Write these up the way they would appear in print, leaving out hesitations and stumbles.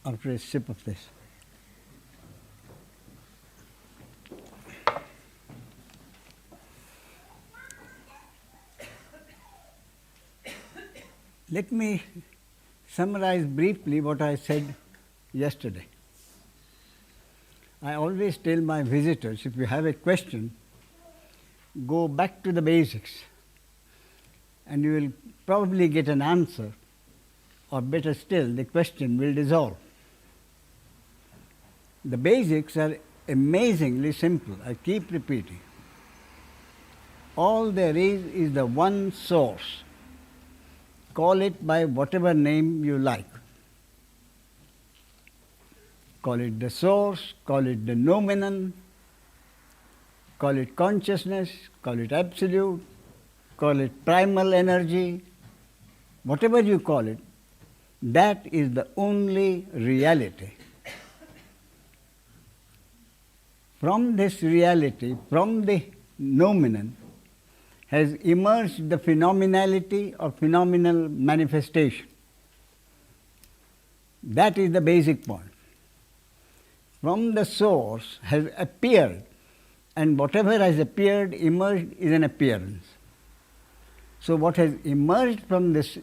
after a sip of this. Let me summarize briefly what I said yesterday. I always tell my visitors, if you have a question, go back to the basics and you will probably get an answer, or better still, the question will dissolve. The basics are amazingly simple. I keep repeating. All there is the one source. Call it by whatever name you like. Call it the source, call it the noumenon, call it consciousness, call it absolute, call it primal energy, whatever you call it, that is the only reality. From this reality, from the noumenon, has emerged the phenomenality or phenomenal manifestation. That is the basic point. From the source has appeared, and whatever has appeared, emerged, is an appearance. So what has emerged from this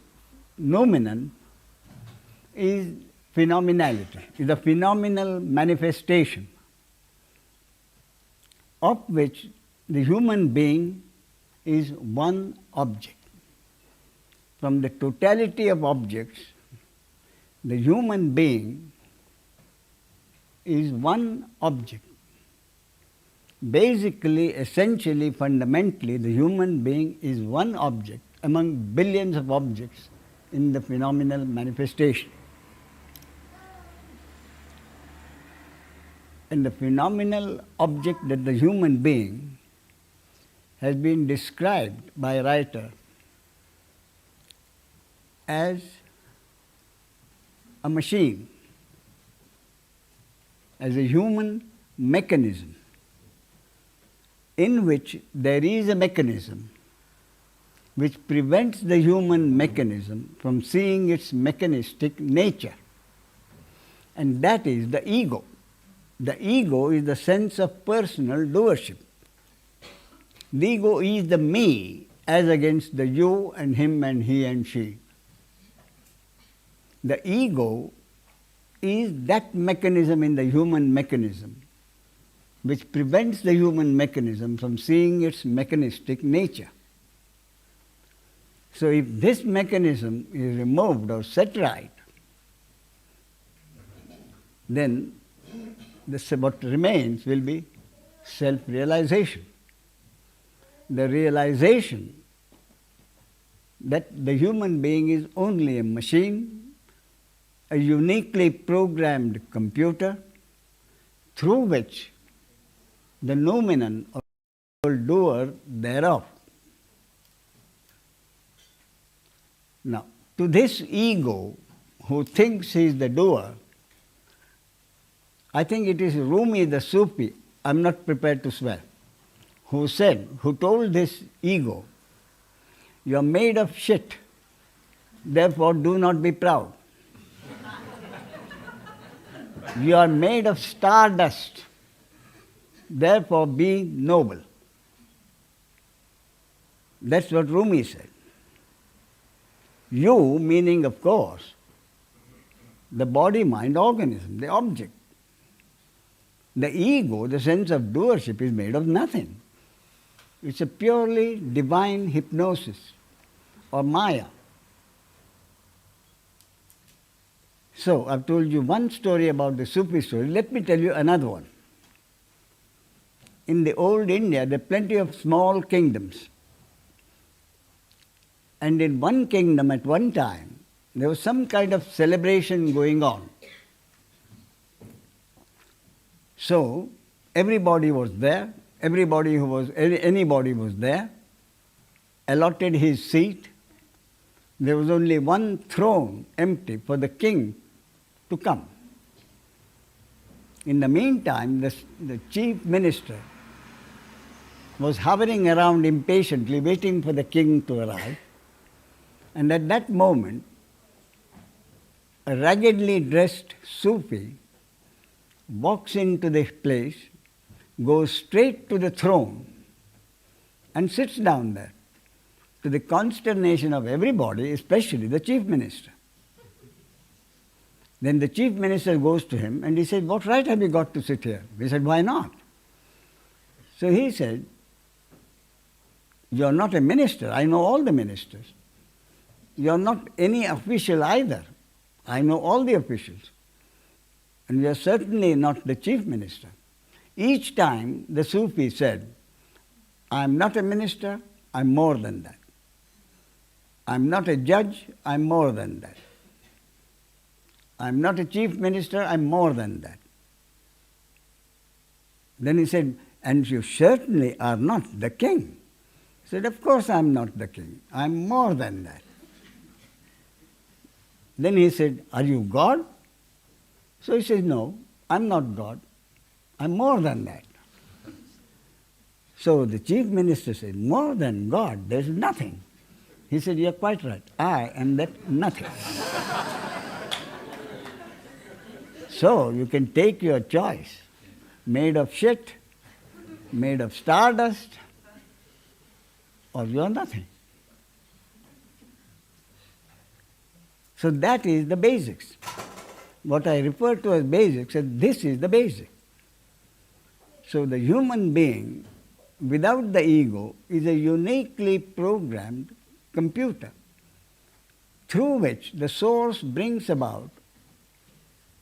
noumenon is phenomenality, is a phenomenal manifestation, of which the human being is one object. From the totality of objects, the human being is one object. Basically, essentially, fundamentally, the human being is one object among billions of objects in the phenomenal manifestation. And the phenomenal object that the human being has been described by a writer as a machine, as a human mechanism, in which there is a mechanism which prevents the human mechanism from seeing its mechanistic nature, and that is the ego. The ego is the sense of personal doership. The ego is the me as against the you and him and he and she. The ego is that mechanism in the human mechanism which prevents the human mechanism from seeing its mechanistic nature. So if this mechanism is removed or set right, then what remains will be self-realization. The realization that the human being is only a machine, a uniquely programmed computer, through which the noumenon or doer thereof. Now, to this ego who thinks he is the doer, I think it is Rumi the Sufi, I am not prepared to swear, who told this ego, you are made of shit, therefore do not be proud. You are made of stardust, therefore be noble. That's what Rumi said. You, meaning of course, the body-mind organism, the object. The ego, the sense of doership, is made of nothing. It's a purely divine hypnosis or maya. So, I've told you one story about the Sufi story. Let me tell you another one. In the old India, there are plenty of small kingdoms. And in one kingdom at one time, there was some kind of celebration going on. So, everybody was there, anybody was there, allotted his seat. There was only one throne empty for the king to come. In the meantime, the chief minister was hovering around impatiently, waiting for the king to arrive. And at that moment, a raggedly dressed Sufi walks into the place, goes straight to the throne and sits down there, to the consternation of everybody, especially the chief minister. Then the chief minister goes to him and he said, "What right have you got to sit here?" He said, "Why not?" So he said, "You're not a minister. I know all the ministers. You're not any official either. I know all the officials. And you're certainly not the chief minister." Each time the Sufi said, "I'm not a minister, I'm more than that. I'm not a judge, I'm more than that. I'm not a chief minister, I'm more than that." Then he said, "And you certainly are not the king." He said, "Of course I'm not the king, I'm more than that." Then he said, "Are you God?" So he said, "No, I'm not God, I'm more than that." So the chief minister said, "More than God, there's nothing." He said, "You're quite right, I am that nothing." So you can take your choice, made of shit, made of stardust, or you're nothing. So that is the basics. What I refer to as basics, this is the basic. So the human being without the ego is a uniquely programmed computer through which the source brings about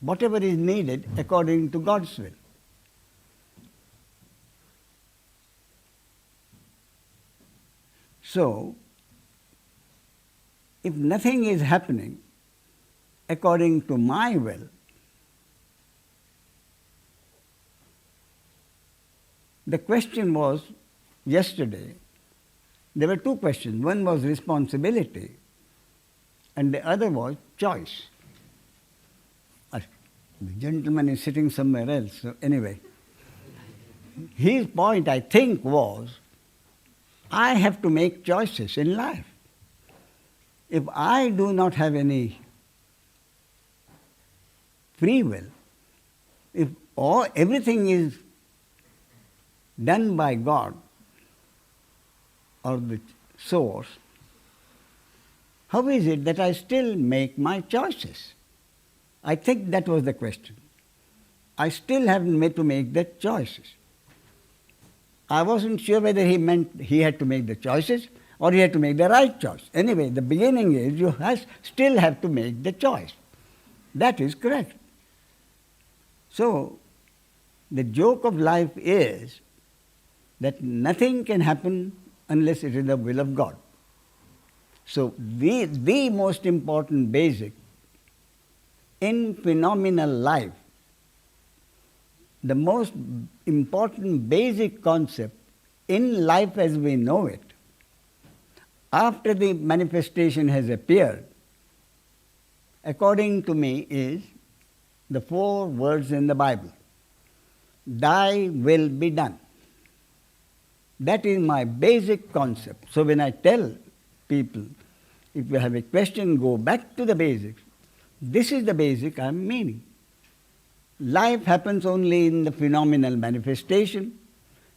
whatever is needed according to God's will. So, if nothing is happening according to my will, the question was yesterday, there were two questions. One was responsibility and the other was choice. The gentleman is sitting somewhere else, so anyway. His point, I think, was I have to make choices in life. If I do not have any free will, if everything is done by God or the source, how is it that I still make my choices? I think that was the question. I still haven't made to make the choices. I wasn't sure whether he meant he had to make the choices or he had to make the right choice. Anyway, the beginning is you still have to make the choice. That is correct. So, the joke of life is that nothing can happen unless it is the will of God. So, the most important basic in phenomenal life, the most important basic concept in life as we know it, after the manifestation has appeared, according to me, is the 4 words in the Bible. Thy will be done. That is my basic concept. So when I tell people, if you have a question, go back to the basics. This is the basic I am meaning. Life happens only in the phenomenal manifestation,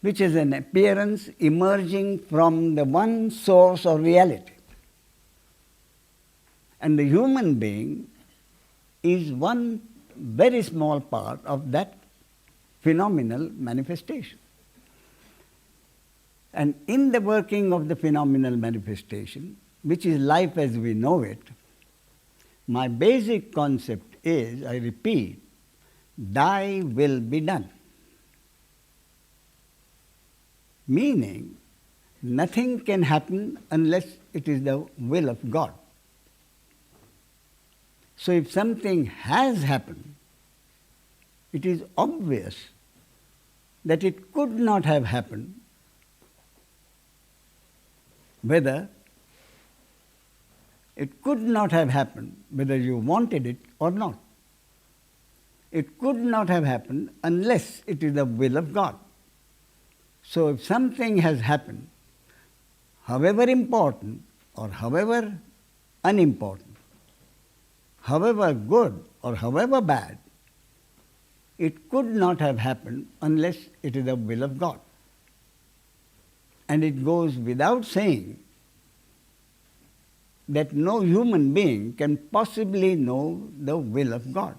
which is an appearance emerging from the one source of reality. And the human being is one very small part of that phenomenal manifestation. And in the working of the phenomenal manifestation, which is life as we know it, my basic concept is, I repeat, thy will be done. Meaning, nothing can happen unless it is the will of God. So if something has happened, it is obvious that it could not have happened whether you wanted it or not. It could not have happened unless it is the will of God. So if something has happened, however important or however unimportant, however good or however bad, it could not have happened unless it is the will of God. And it goes without saying that no human being can possibly know the will of God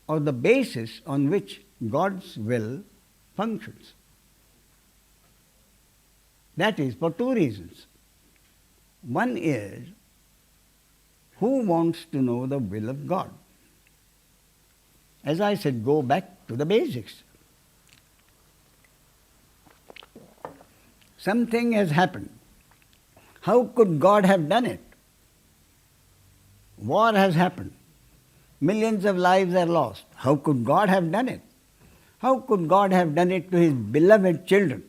or the basis on which God's will functions. That is for two reasons. One is, who wants to know the will of God? As I said, go back to the basics. Something has happened. How could God have done it? War has happened. Millions of lives are lost. How could God have done it? How could God have done it to His beloved children?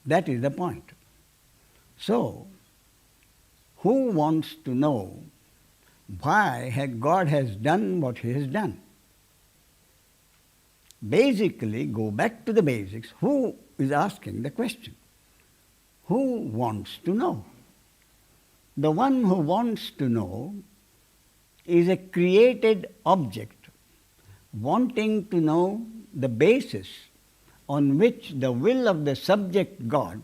That is the point. So, who wants to know why God has done what He has done? Basically, go back to the basics. Who is asking the question? Who wants to know? The one who wants to know is a created object wanting to know the basis on which the will of the subject God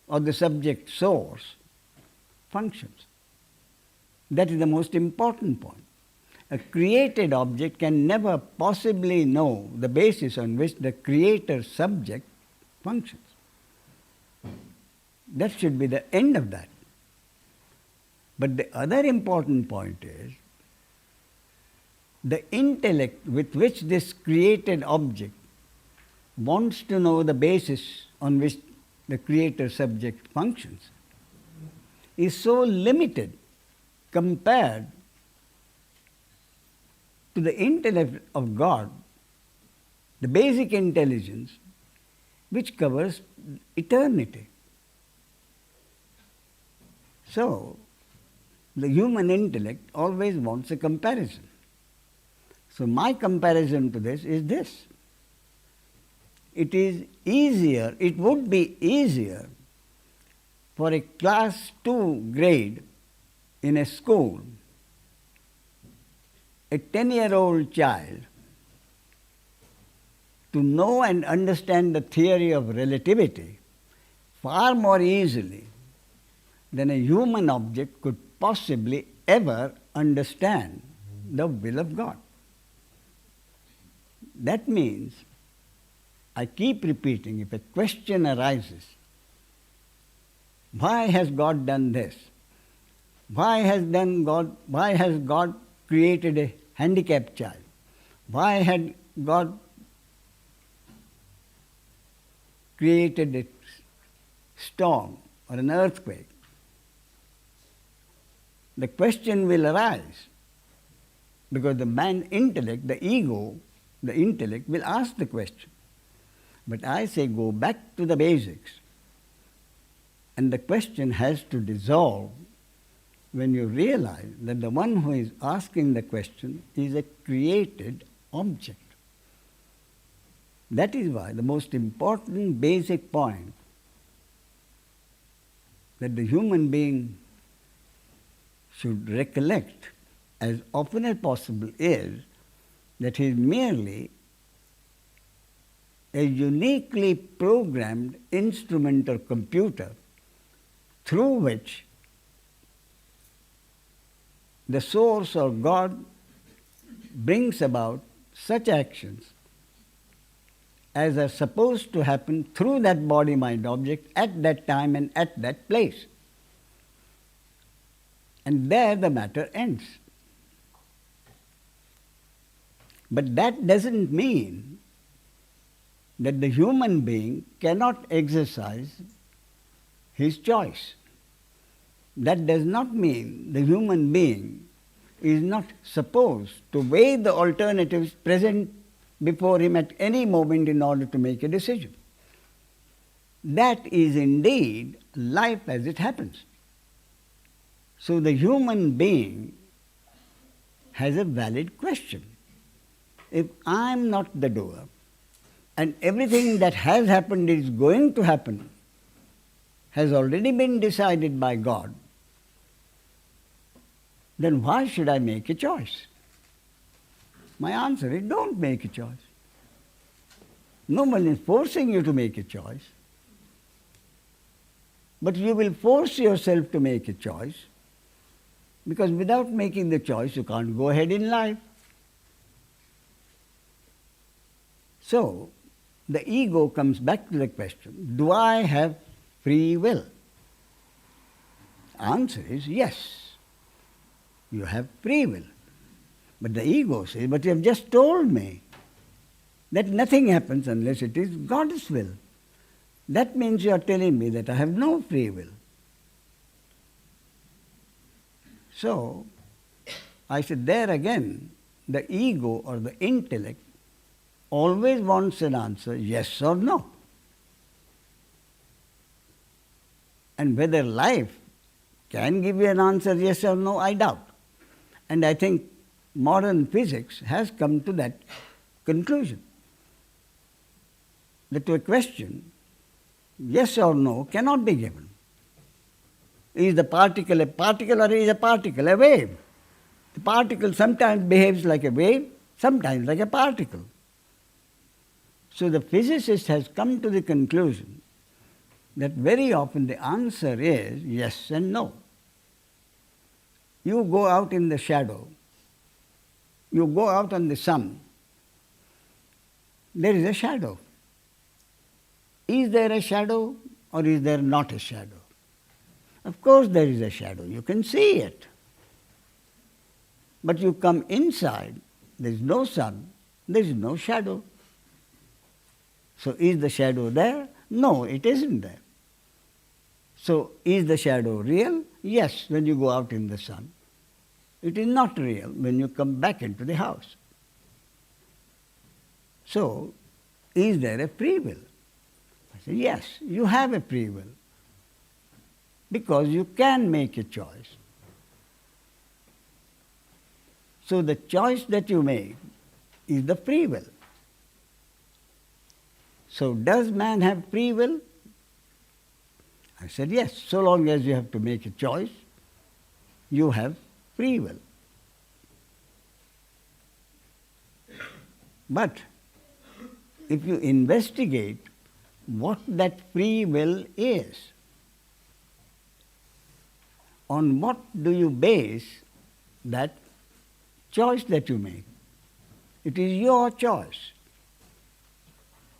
or the subject source functions. That is the most important point. A created object can never possibly know the basis on which the creator subject functions. That should be the end of that. But the other important point is the intellect with which this created object wants to know the basis on which the creator subject functions is so limited compared to the intellect of God, the basic intelligence which covers eternity. So, the human intellect always wants a comparison. So my comparison to this is this. It is easier, it would be easier for a class 2 grade in a school, a 10-year-old child, to know and understand the theory of relativity far more easily than a human object could possibly ever understand the will of God. That means, I keep repeating, if a question arises, why has God done this? Why has God created a handicapped child? Why had God created a storm or an earthquake? The question will arise because the man intellect, the ego, the intellect will ask the question. But I say go back to the basics, and the question has to dissolve when you realize that the one who is asking the question is a created object. That is why the most important basic point that the human being should recollect as often as possible is that he is merely a uniquely programmed instrument or computer through which the source or God brings about such actions as are supposed to happen through that body-mind object at that time and at that place. And there the matter ends. But that doesn't mean that the human being cannot exercise his choice. That does not mean the human being is not supposed to weigh the alternatives present before him at any moment in order to make a decision. That is indeed life as it happens. So the human being has a valid question. If I am not the doer, and everything that has happened is going to happen, has already been decided by God, then why should I make a choice? My answer is don't make a choice. No one is forcing you to make a choice. But you will force yourself to make a choice, because without making the choice, you can't go ahead in life. So, the ego comes back to the question, do I have free will? Answer is yes, you have free will. But the ego says, but you have just told me that nothing happens unless it is God's will. That means you are telling me that I have no free will. So, I said there again, the ego or the intellect always wants an answer, yes or no. And whether life can give you an answer, yes or no, I doubt. And I think modern physics has come to that conclusion. That to a question, yes or no cannot be given. Is the particle a particle or is a particle a wave? The particle sometimes behaves like a wave, sometimes like a particle. So the physicist has come to the conclusion that very often the answer is yes and no. You go out in the shadow, you go out on the sun, there is a shadow. Is there a shadow or is there not a shadow? Of course there is a shadow, you can see it. But you come inside, there is no sun, there is no shadow. So is the shadow there? No, it isn't there. So is the shadow real? Yes, when you go out in the sun. It is not real when you come back into the house. So, is there a free will? I say, yes, you have a free will. Because you can make a choice. So the choice that you make is the free will. So does man have free will? I said, yes, so long as you have to make a choice, you have free will. But if you investigate what that free will is, on what do you base that choice that you make? It is your choice.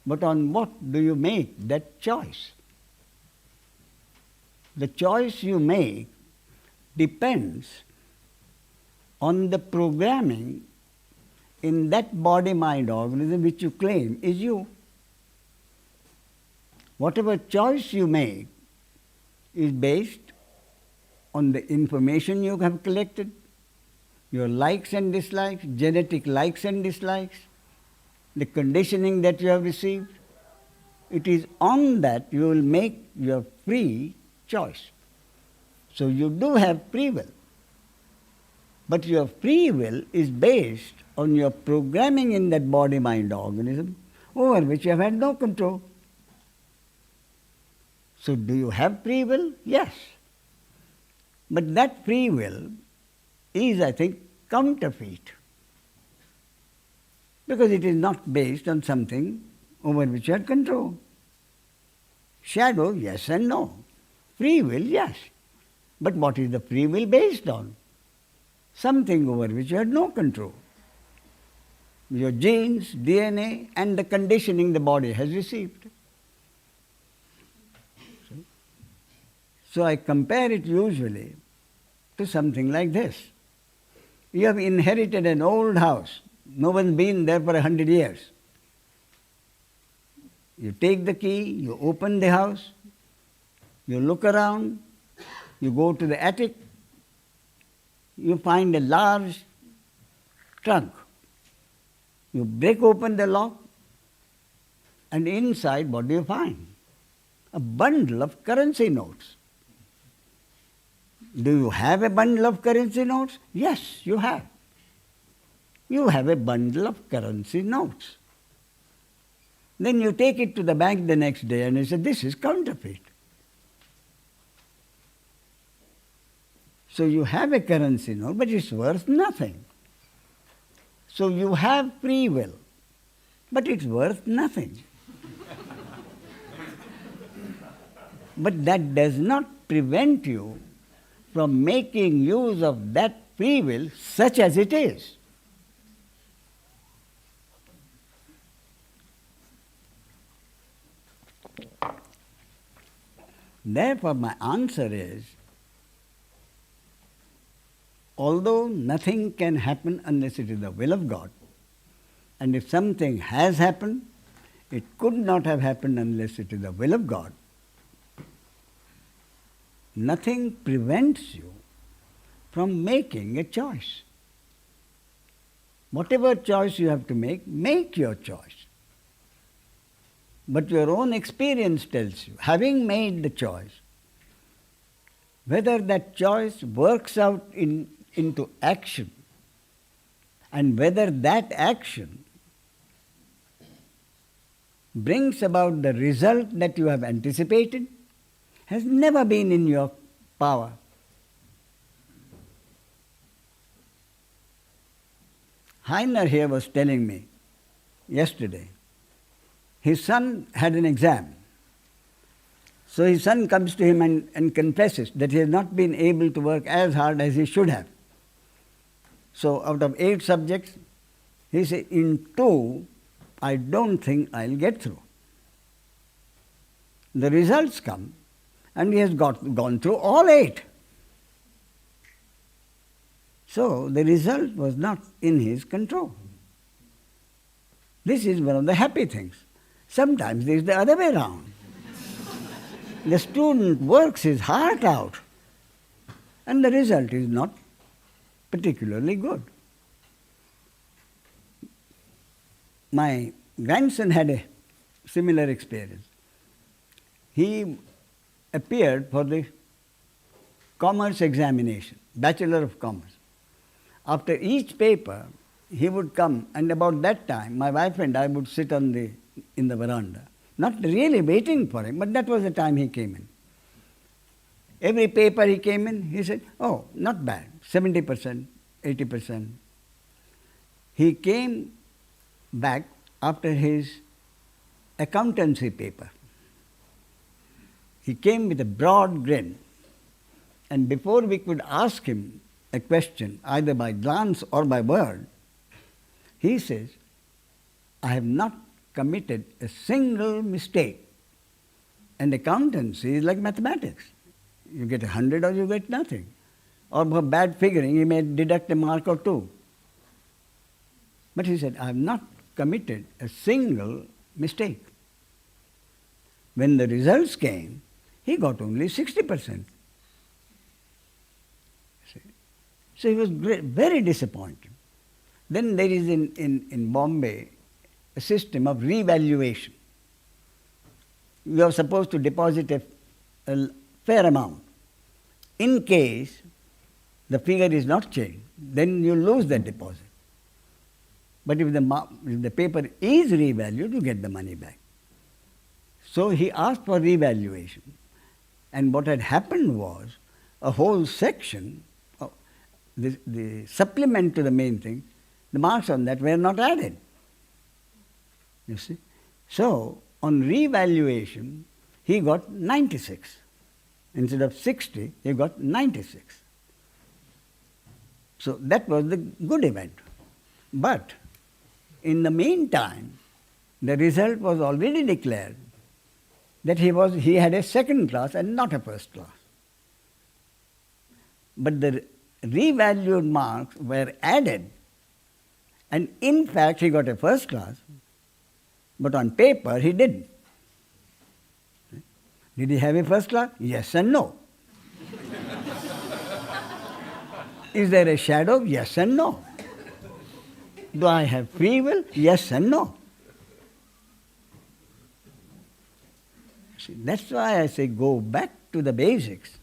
But on what do you make that choice? The choice you make depends on the programming in that body-mind organism which you claim is you. Whatever choice you make is based on the information you have collected, your likes and dislikes, genetic likes and dislikes, the conditioning that you have received. It is on that you will make your free choice. So you do have free will. But your free will is based on your programming in that body-mind organism over which you have had no control. So do you have free will? Yes. But that free will is, I think, counterfeit. Because it is not based on something over which you have control. Shadow, yes and no. Free will, yes. But what is the free will based on? Something over which you had no control. Your genes, DNA, and the conditioning the body has received. So I compare it usually to something like this. You have inherited an old house. No one's been there for 100 years. You take the key, you open the house, you look around, you go to the attic, you find a large trunk. You break open the lock, and inside what do you find? A bundle of currency notes. Do you have a bundle of currency notes? Yes, you have. You have a bundle of currency notes. Then you take it to the bank the next day and you say, this is counterfeit. So you have a currency note, but it's worth nothing. So you have free will, but it's worth nothing. But that does not prevent you from making use of that free will such as it is. Therefore, my answer is, although nothing can happen unless it is the will of God, and if something has happened, it could not have happened unless it is the will of God, nothing prevents you from making a choice. Whatever choice you have to make your choice. But your own experience tells you, having made the choice, whether that choice works out into action, and whether that action brings about the result that you have anticipated, has never been in your power. Heiner here was telling me yesterday, his son had an exam. So his son comes to him and confesses that he has not been able to work as hard as he should have. So out of 8 subjects, he said, in 2, I don't think I'll get through. The results come, and he has gone through all 8. So the result was not in his control. This is one of the happy things. Sometimes it is the other way around. The student works his heart out, and the result is not particularly good. My grandson had a similar experience. He appeared for the commerce examination, Bachelor of Commerce. After each paper, he would come, and about that time, my wife and I would sit in the veranda, not really waiting for him, but that was the time he came in. Every paper he came in, he said, oh, not bad, 70%, 80%. He came back after his accountancy paper. He came with a broad grin, and before we could ask him a question, either by glance or by word, he says, I have not committed a single mistake. And accountancy is like mathematics. You get 100 or you get nothing. Or for bad figuring, you may deduct a mark or 2. But he said, I have not committed a single mistake. When the results came, he got only 60%. So he was very disappointed. Then there is in Bombay a system of revaluation. You are supposed to deposit a fair amount. In case the figure is not changed, then you lose that deposit. But if the paper is revalued, you get the money back. So he asked for revaluation. And what had happened was a whole section, the supplement to the main thing, the marks on that were not added. You see? So on revaluation, he got 96. Instead of 60, he got 96. So that was the good event. But in the meantime, the result was already declared that he had a second class and not a first class. But the revalued marks were added, and in fact he got a first class, but on paper he didn't. Did he have a first class? Yes and no. Is there a shadow? Yes and no. Do I have free will? Yes and no. See, that's why I say go back to the basics,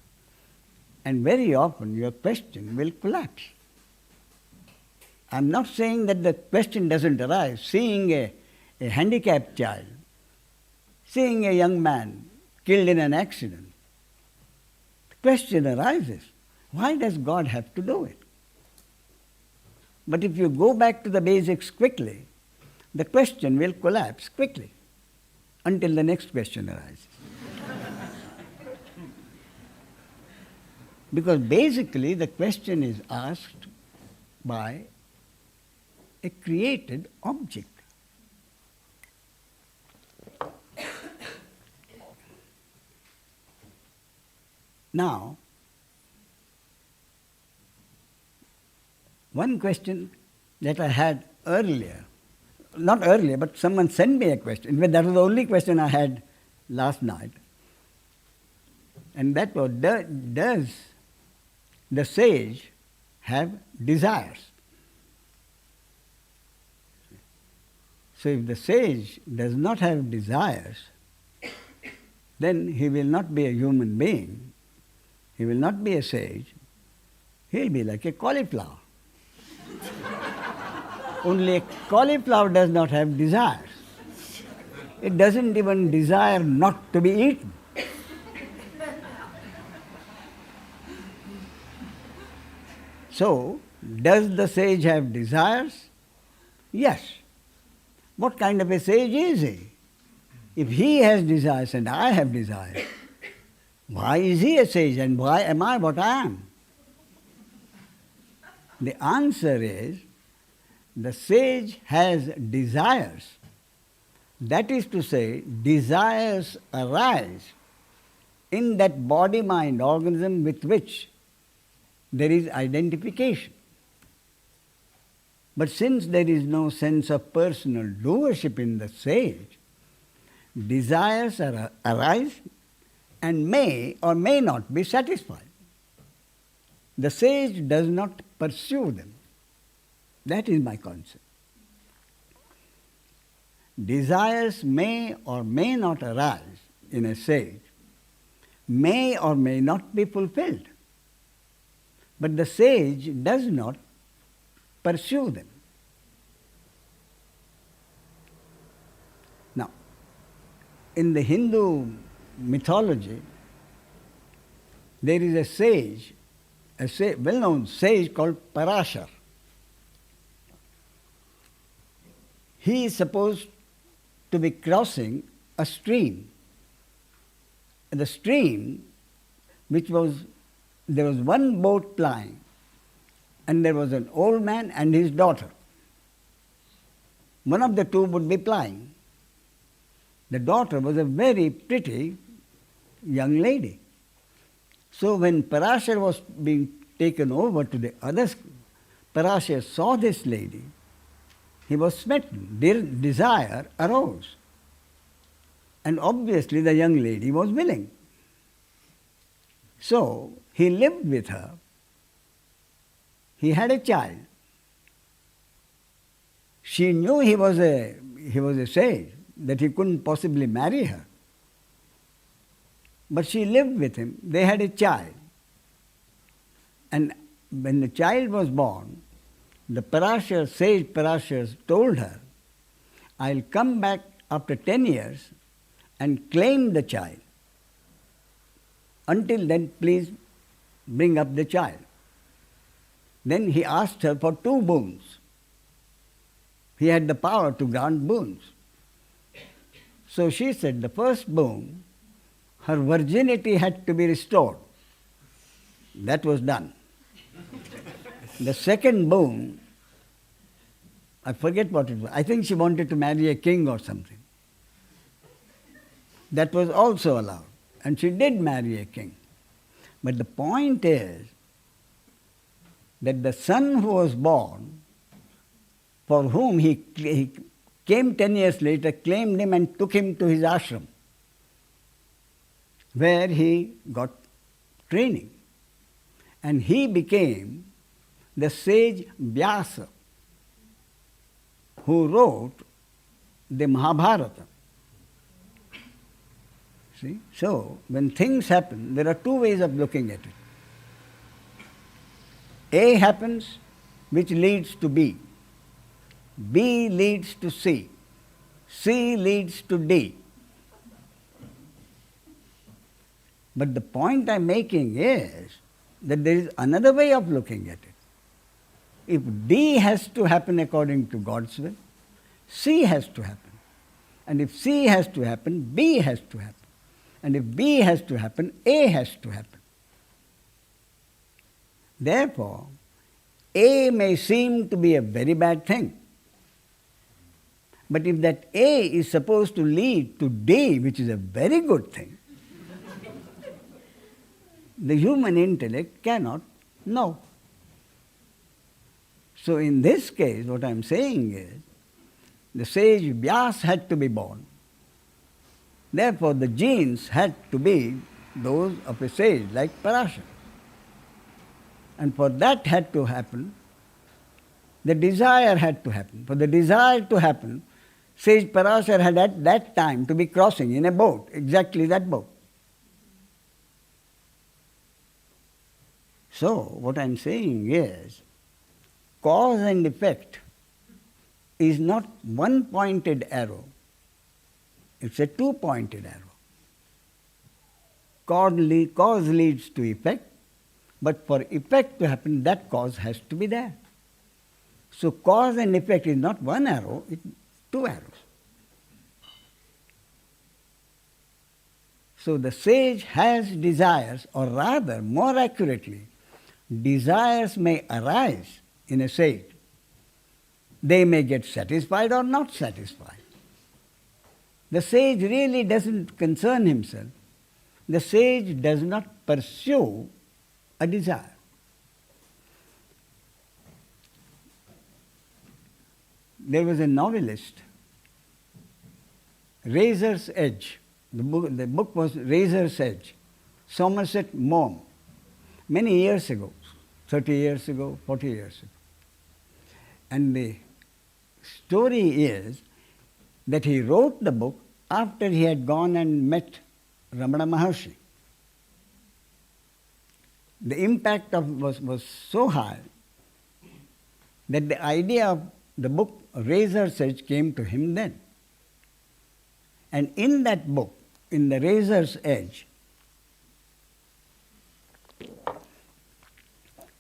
and very often your question will collapse. I'm not saying that the question doesn't arise. Seeing a handicapped child, seeing a young man killed in an accident, the question arises. Why does God have to do it? But if you go back to the basics quickly, the question will collapse quickly until the next question arises. Because basically the question is asked by a created object. Now, one question that I had earlier, not earlier, but someone sent me a question. In fact, that was the only question I had last night. And that was, does the sage have desires? So if the sage does not have desires, then he will not be a human being. He will not be a sage. He'll be like a cauliflower. Only a cauliflower does not have desires. It doesn't even desire not to be eaten. So, does the sage have desires? Yes. What kind of a sage is he? If he has desires and I have desires, why is he a sage and why am I what I am? The answer is, the sage has desires. That is to say, desires arise in that body-mind organism with which there is identification. But since there is no sense of personal doership in the sage, desires arise and may or may not be satisfied. The sage does not pursue them. That is my concept. Desires may or may not arise in a sage, may or may not be fulfilled. But the sage does not pursue them. Now, in the Hindu mythology, there is a well-known sage called Parashar. He is supposed to be crossing a stream. The stream, there was one boat plying, and there was an old man and his daughter. One of the two would be plying. The daughter was a very pretty young lady. So when Parashar was being taken over to the others, Parashar saw this lady. He was smitten. Desire arose. And obviously the young lady was willing. So he lived with her. He had a child. She knew he was a sage, that he couldn't possibly marry her. But she lived with him. They had a child. And when the child was born, the sage Parashar told her, I'll come back after 10 years and claim the child. Until then, please bring up the child. Then he asked her for 2 boons. He had the power to grant boons. So she said the first boon, her virginity had to be restored. That was done. The second boon, I forget what it was. I think she wanted to marry a king or something. That was also allowed. And she did marry a king. But the point is that the son who was born, for whom he came 10 years later, claimed him and took him to his ashram, where he got training. And he became the sage Vyasa, who wrote the Mahabharata. See? So, when things happen, there are 2 ways of looking at it. A happens, which leads to B. B leads to C. C leads to D. But the point I'm making is that there is another way of looking at it. If D has to happen according to God's will, C has to happen. And if C has to happen, B has to happen. And if B has to happen, A has to happen. Therefore, A may seem to be a very bad thing. But if that A is supposed to lead to D, which is a very good thing, the human intellect cannot know. So in this case, what I am saying is, the sage Vyas had to be born. Therefore, the genes had to be those of a sage like Parashar. And for that had to happen, the desire had to happen. For the desire to happen, sage Parashar had at that time to be crossing in a boat, exactly that boat. So, what I am saying is, cause and effect is not one-pointed arrow. It's a two-pointed arrow. Cause leads to effect, but for effect to happen, that cause has to be there. So cause and effect is not one arrow, it's two arrows. So the sage has desires, or rather, more accurately, desires may arise in a sage. They may get satisfied or not satisfied. The sage really doesn't concern himself. The sage does not pursue a desire. There was a novelist, Razor's Edge. The book was Razor's Edge, Somerset Maugham, many years ago, 30 years ago, 40 years ago. And the story is that he wrote the book after he had gone and met Ramana Maharshi. The impact was so high that the idea of the book Razor's Edge came to him then. And in that book, in the Razor's Edge,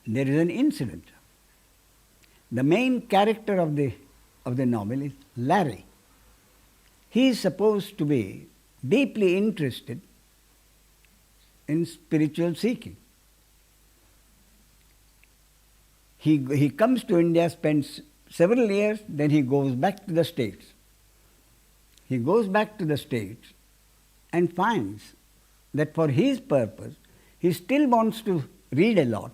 there is an incident. The main character of the novel is Larry. He is supposed to be deeply interested in spiritual seeking. He comes to India, spends several years, then he goes back to the States. He goes back to the States and finds that for his purpose, he still wants to read a lot.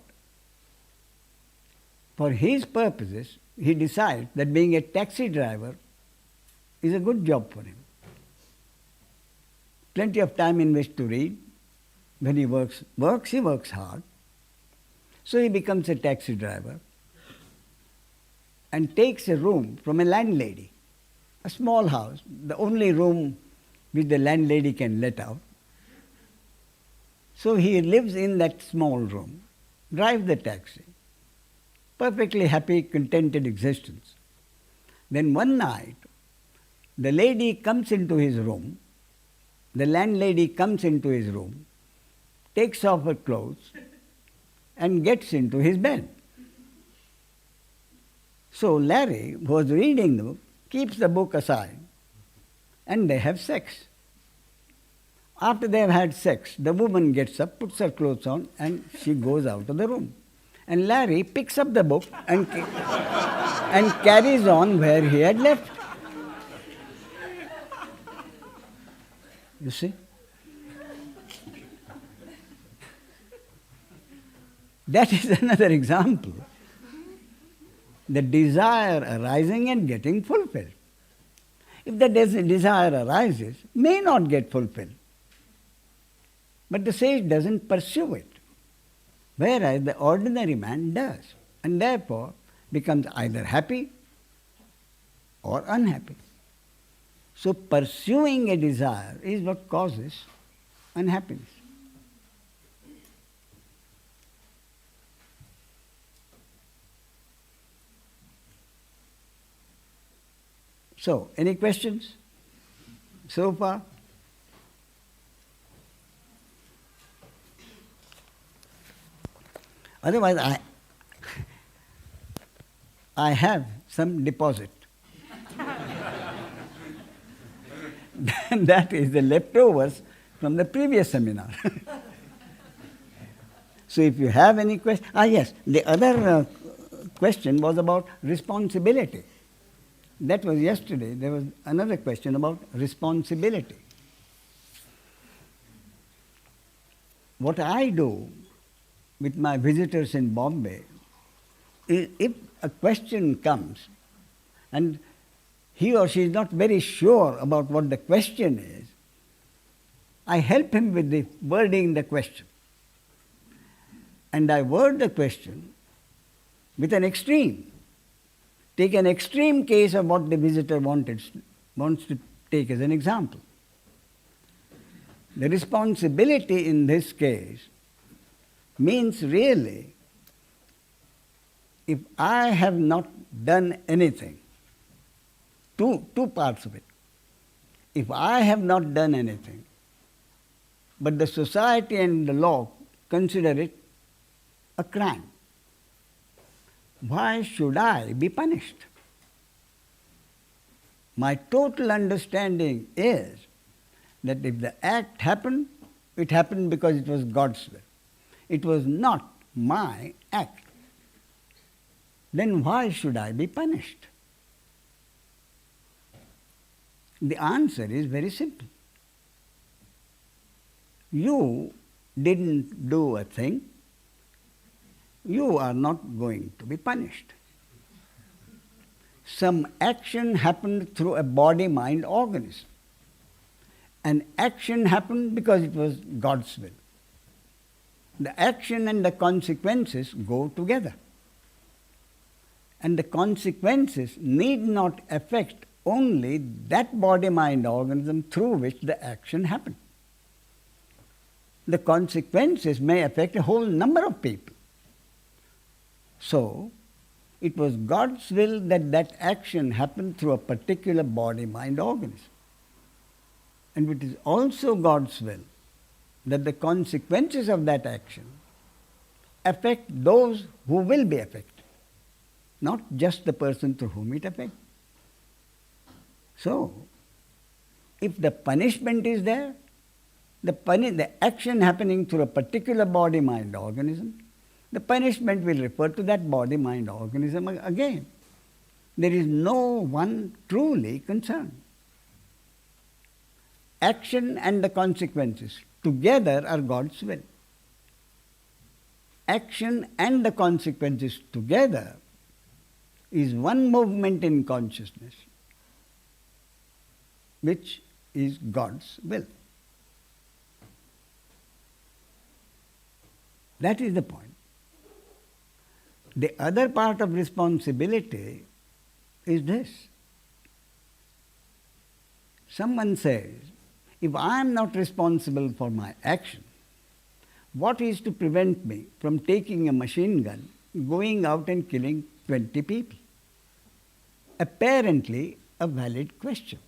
For his purposes, he decides that being a taxi driver is a good job for him. Plenty of time in which to read. When he works, he works hard. So he becomes a taxi driver and takes a room from a landlady, a small house, the only room which the landlady can let out. So he lives in that small room, drives the taxi, perfectly happy, contented existence. Then one night, the lady comes into his room, the landlady comes into his room, takes off her clothes, and gets into his bed. So Larry, who was reading the book, keeps the book aside, and they have sex. After they have had sex, the woman gets up, puts her clothes on, and she goes out of the room. And Larry picks up the book and carries on where he had left. You see? That is another example. The desire arising and getting fulfilled. If the desire arises, may not get fulfilled. But the sage doesn't pursue it, whereas the ordinary man does, and therefore becomes either happy or unhappy. So pursuing a desire is what causes unhappiness. So, any questions so far? Otherwise, I have some deposit. That is the leftovers from the previous seminar. So if you have any question, yes, the other question was about responsibility. That was yesterday. There was another question about responsibility. What I do with my visitors in Bombay is, if a question comes and he or she is not very sure about what the question is, I help him with the wording the question. And I word the question with an extreme. Take an extreme case of what the visitor wants to take as an example. The responsibility in this case means really, if I have not done anything, two parts of it. If I have not done anything, but the society and the law consider it a crime, why should I be punished? My total understanding is that if the act happened, it happened because it was God's will. It was not my act. Then why should I be punished? The answer is very simple. You didn't do a thing, you are not going to be punished. Some action happened through a body-mind organism. An action happened because it was God's will. The action and the consequences go together. And the consequences need not affect only that body-mind organism through which the action happened. The consequences may affect a whole number of people. So, it was God's will that that action happened through a particular body-mind organism. And it is also God's will that the consequences of that action affect those who will be affected, not just the person through whom it affects. So, if the punishment is there, the action happening through a particular body-mind organism, the punishment will refer to that body-mind organism again. There is no one truly concerned. Action and the consequences together are God's will. Action and the consequences together is one movement in consciousness, which is God's will. That is the point. The other part of responsibility is this. Someone says, if I am not responsible for my action, what is to prevent me from taking a machine gun, going out and killing 20 people? Apparently a valid question.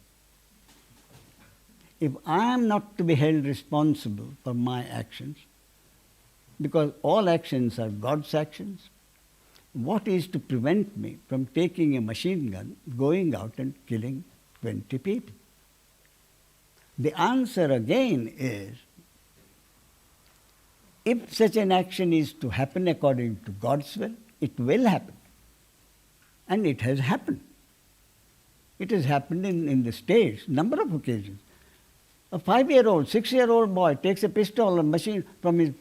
If I am not to be held responsible for my actions, because all actions are God's actions, what is to prevent me from taking a machine gun, going out and killing 20 people? The answer again is, if such an action is to happen according to God's will, it will happen. And it has happened. It has happened in the States, number of occasions. A 5-year-old, 6-year-old boy takes a pistol or machine from his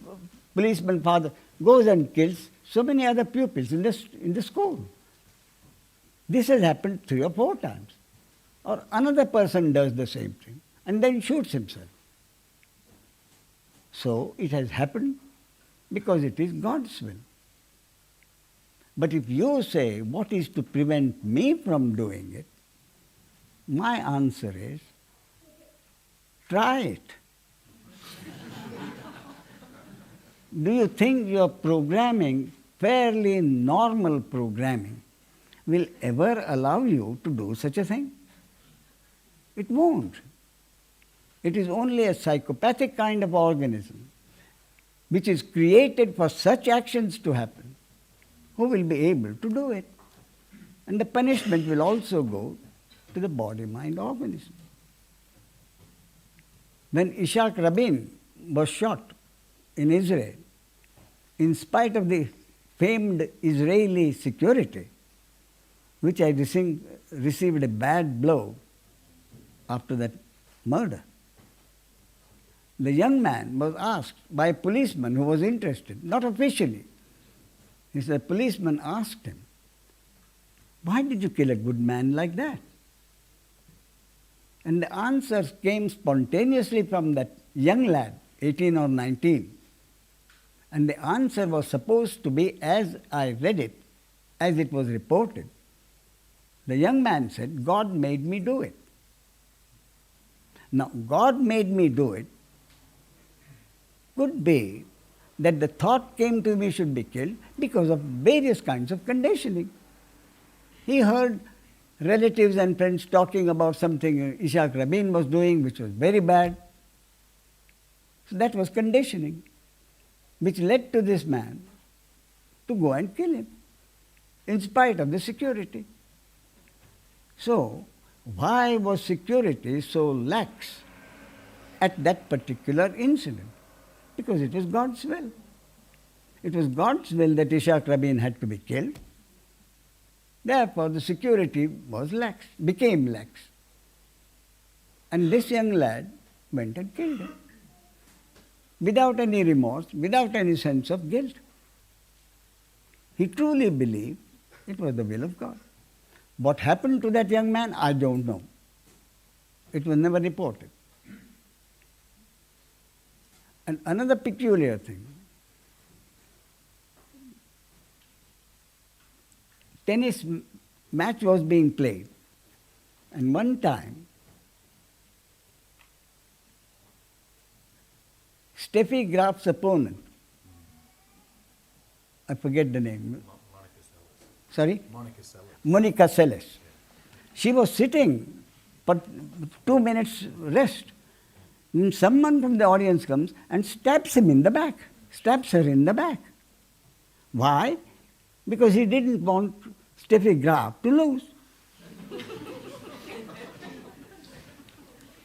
policeman father, goes and kills so many other pupils in the school. This has happened 3 or 4 times. Or another person does the same thing and then shoots himself. So it has happened because it is God's will. But if you say, what is to prevent me from doing it? My answer is, try it. Do you think your programming, fairly normal programming, will ever allow you to do such a thing? It won't. It is only a psychopathic kind of organism which is created for such actions to happen, who will be able to do it? And the punishment will also go to the body-mind organism. When Ishaq Rabin was shot in Israel, in spite of the famed Israeli security, which I received a bad blow after that murder, the young man was asked by a policeman who was interested, not officially. The policeman asked him, "Why did you kill a good man like that?" And the answer came spontaneously from that young lad, 18 or 19. And the answer was supposed to be, as I read it, as it was reported. The young man said, "God made me do it." Now, God made me do it could be that the thought came to me should be killed because of various kinds of conditioning. He heard relatives and friends talking about something Ishaq Rabin was doing which was very bad. So that was conditioning, which led to this man to go and kill him in spite of the security. So, why was security so lax at that particular incident? Because it was God's will. It was God's will that Ishaq Rabin had to be killed. Therefore, the security was lax, became lax. And this young lad went and killed him without any remorse, without any sense of guilt. He truly believed it was the will of God. What happened to that young man, I don't know. It was never reported. And another peculiar thing, tennis match was being played, and one time Steffi Graf's opponent, I forget the name. Sorry? Monica Seles. She was sitting for 2 minutes rest. And someone from the audience comes and stabs him in the back, stabs her in the back. Why? Because he didn't want Steffi Graf to lose.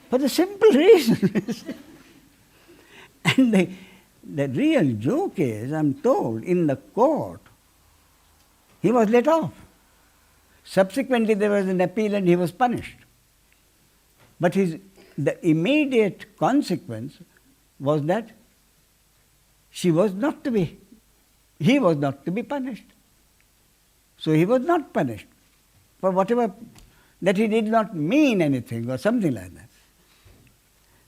For the simple reason. And the real joke is, I'm told, in the court, he was let off. Subsequently, there was an appeal and he was punished. But the immediate consequence was that he was not to be punished. So he was not punished for whatever, that he did not mean anything or something like that.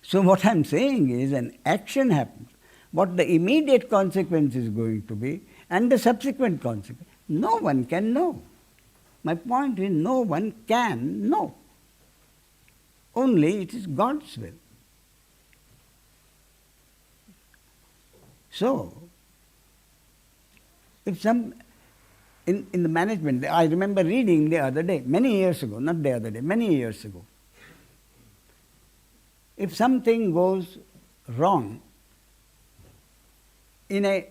So what I'm saying is an action happens. What the immediate consequence is going to be and the subsequent consequence, no one can know. My point is, no one can know. Only it is God's will. So, if some, in the management, I remember reading the other day, many years ago, not the other day, many years ago, if something goes wrong in a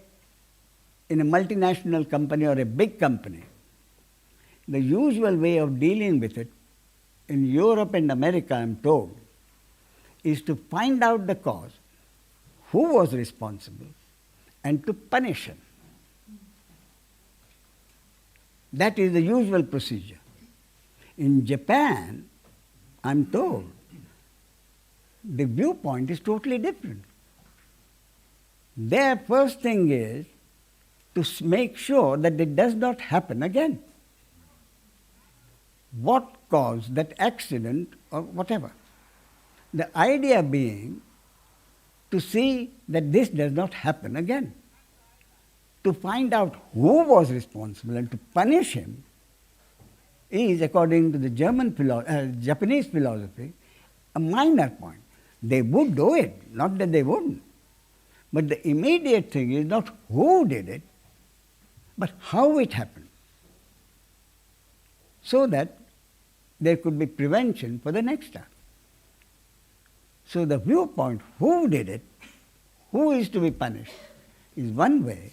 multinational company or a big company, the usual way of dealing with it in Europe and America, I'm told, is to find out the cause, who was responsible, and to punish him. That is the usual procedure. In Japan, I'm told, the viewpoint is totally different. Their first thing is to make sure that it does not happen again. What caused that accident or whatever. The idea being to see that this does not happen again. To find out who was responsible and to punish him is, according to the Japanese philosophy, a minor point. They would do it, not that they wouldn't. But the immediate thing is not who did it, but how it happened. So that there could be prevention for the next time. So the viewpoint, who did it, who is to be punished, is one way.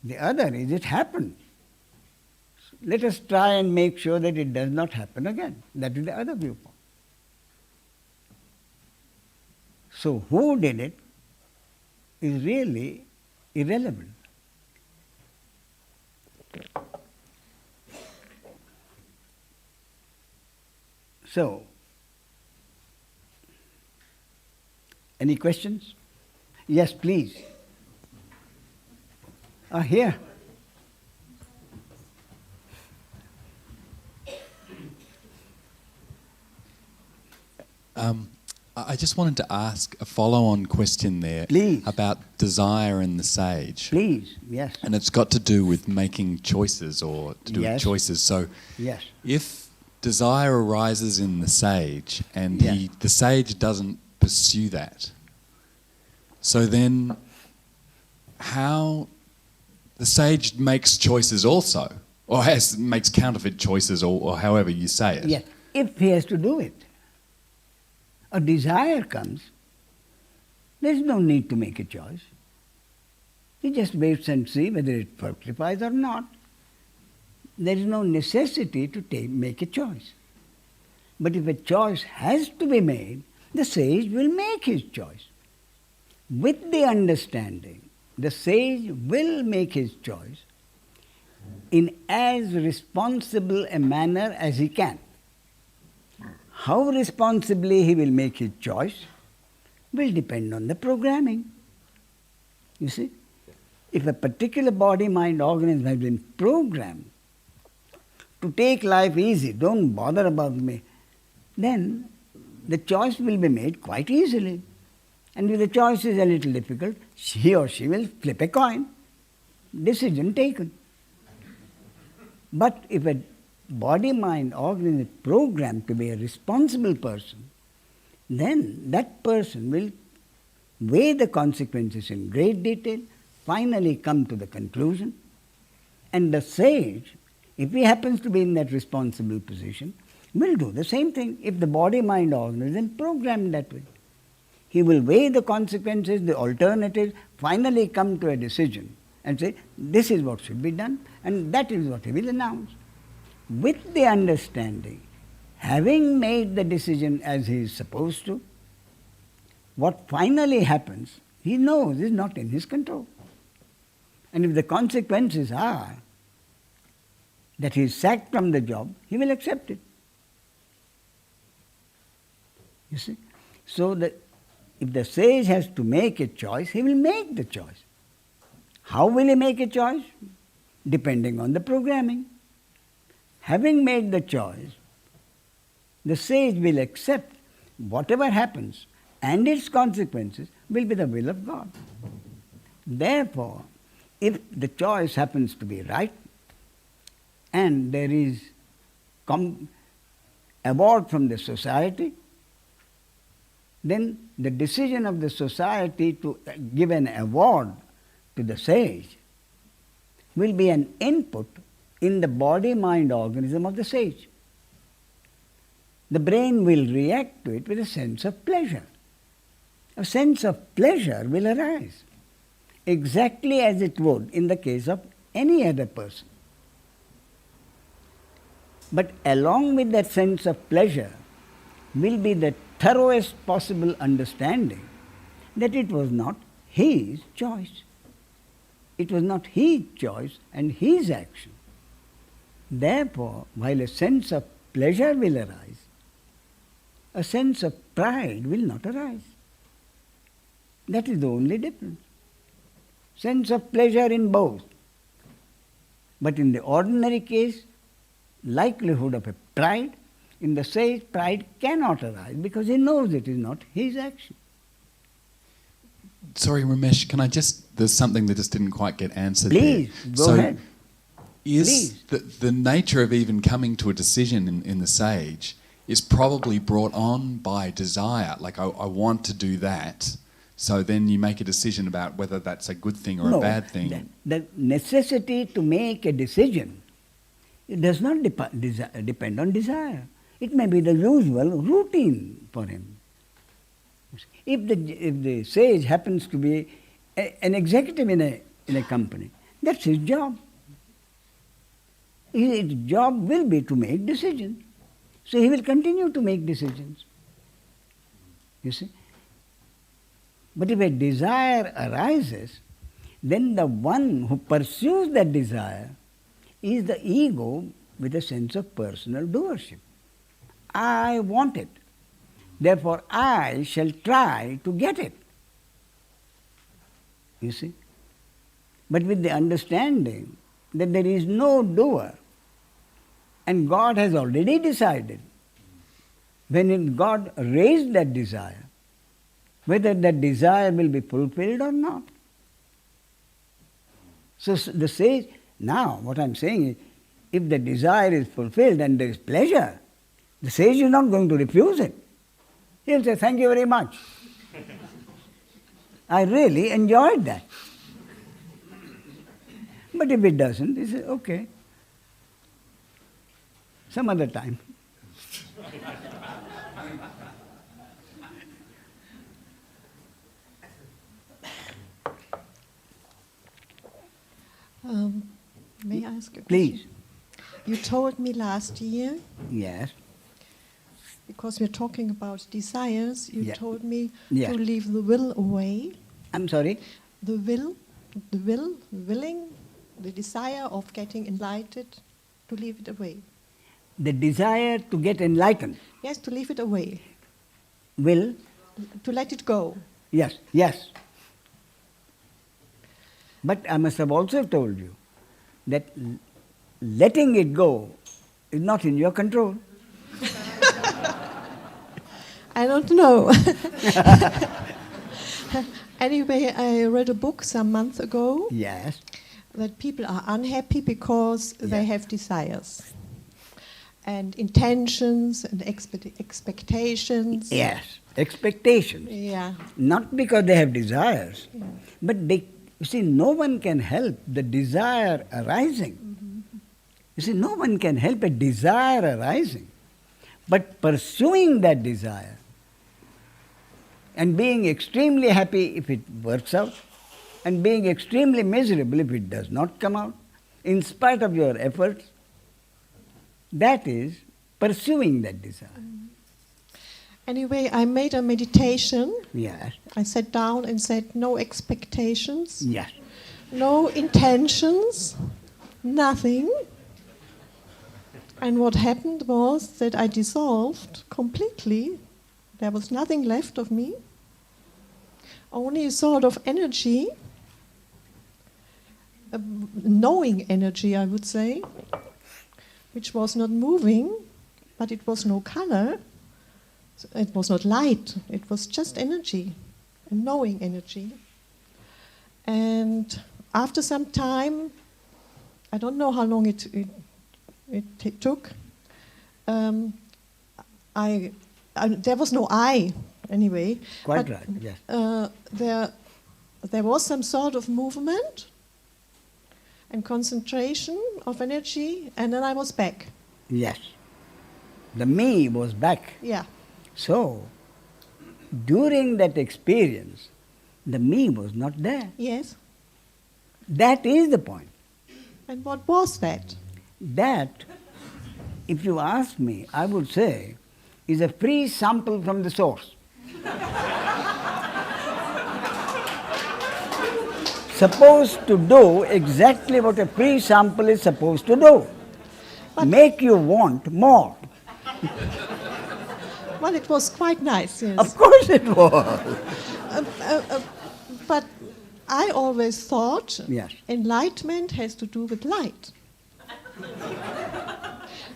The other is it happened. Let us try and make sure that it does not happen again. That is the other viewpoint. So who did it is really irrelevant. So, any questions? Yes, please. Here. I just wanted to ask a follow-on question there. Please. About desire and the sage. Please, yes. And it's got to do with making choices or to do with choices. So yes. If desire arises in the sage and the sage doesn't pursue that, so then how the sage makes choices also, or makes counterfeit choices, or however you say it. Yes, if he has to do it. A desire comes, there is no need to make a choice. He just waits and sees whether it fructifies or not. There is no necessity to make a choice. But if a choice has to be made, the sage will make his choice. With the understanding, the sage will make his choice in as responsible a manner as he can. How responsibly he will make his choice will depend on the programming. You see, if a particular body-mind organism has been programmed to take life easy, don't bother about me, then the choice will be made quite easily. And if the choice is a little difficult, he or she will flip a coin. Decision taken. But if a body-mind organism is programmed to be a responsible person, then that person will weigh the consequences in great detail, finally come to the conclusion, and the sage, if he happens to be in that responsible position, will do the same thing if the body-mind organism is programmed that way. He will weigh the consequences, the alternatives, finally come to a decision and say, this is what should be done, and that is what he will announce. With the understanding, having made the decision as he is supposed to, what finally happens, he knows is not in his control. And if the consequences are that he is sacked from the job, he will accept it. You see? So that if the sage has to make a choice, he will make the choice. How will he make a choice? Depending on the programming. Having made the choice, the sage will accept whatever happens and its consequences will be the will of God. Therefore, if the choice happens to be right and there is award from the society, then the decision of the society to give an award to the sage will be an input in the body-mind organism of the sage. The brain will react to it with a sense of pleasure. A sense of pleasure will arise, exactly as it would in the case of any other person. But along with that sense of pleasure will be the thoroughest possible understanding that it was not his choice. It was not his choice and his action. Therefore, while a sense of pleasure will arise, a sense of pride will not arise. That is the only difference. Sense of pleasure in both. But in the ordinary case, likelihood of a pride, in the sage, pride cannot arise because he knows it is not his action. Sorry, Ramesh, there's something that just didn't quite get answered Please, there. go ahead. Is the nature of even coming to a decision in the sage is probably brought on by desire, like I want to do that, so then you make a decision about whether that's a good thing or a bad thing. The necessity to make a decision, it does not depend on desire. It may be the usual routine for him. If the sage happens to be an executive in a in a company. That's his job. His job will be to make decisions. So he will continue to make decisions. You see? But if a desire arises, then the one who pursues that desire is the ego with a sense of personal doership. I want it. Therefore, I shall try to get it. You see? But with the understanding that there is no doer, and God has already decided, when God raised that desire, whether that desire will be fulfilled or not. So the sage, now what I'm saying is, if the desire is fulfilled and there is pleasure, the sage is not going to refuse it. He'll say, thank you very much. I really enjoyed that. But if it doesn't, he says, okay, some other time. May I ask a question? Please. You told me last year, Yes. because we're talking about desires, you Yeah. told me Yeah. to leave the will away. I'm sorry? The willing, the desire of getting enlightened, to leave it away. The desire to get enlightened Yes, to leave it away. will, To let it go. yes, yes. But I must have also told you that letting it go is not in your control. I don't know. Anyway, I read a book some months ago Yes. that people are unhappy because they Yeah. have desires and intentions and expectations. Yes. Expectations. Yeah. Not because they have desires, Yeah. but they, you see, no one can help the desire arising. You see, no one can help a desire arising. But pursuing that desire and being extremely happy if it works out, and being extremely miserable if it does not come out, in spite of your efforts, that is pursuing that desire. Anyway, I made a meditation. Yes, I sat down and said, no expectations, yes, no intentions, nothing. And what happened was that I dissolved completely. There was nothing left of me, only a sort of energy, a knowing energy, I would say, which was not moving, but it was no color. It was not light, it was just energy, a knowing energy. And after some time, I don't know how long it took, there was no I, anyway. quite but, right, yes. There was some sort of movement and concentration of energy, and then I was back. Yes. The me was back. Yeah. So, during that experience, the me was not there. Yes. That is the point. And what was that? That, if you ask me, I would say, is a free sample from the source. Supposed to do exactly what a free sample is supposed to do. Make you want more. Well, it was quite nice, yes. Of course it was. But I always thought Yes. enlightenment has to do with light.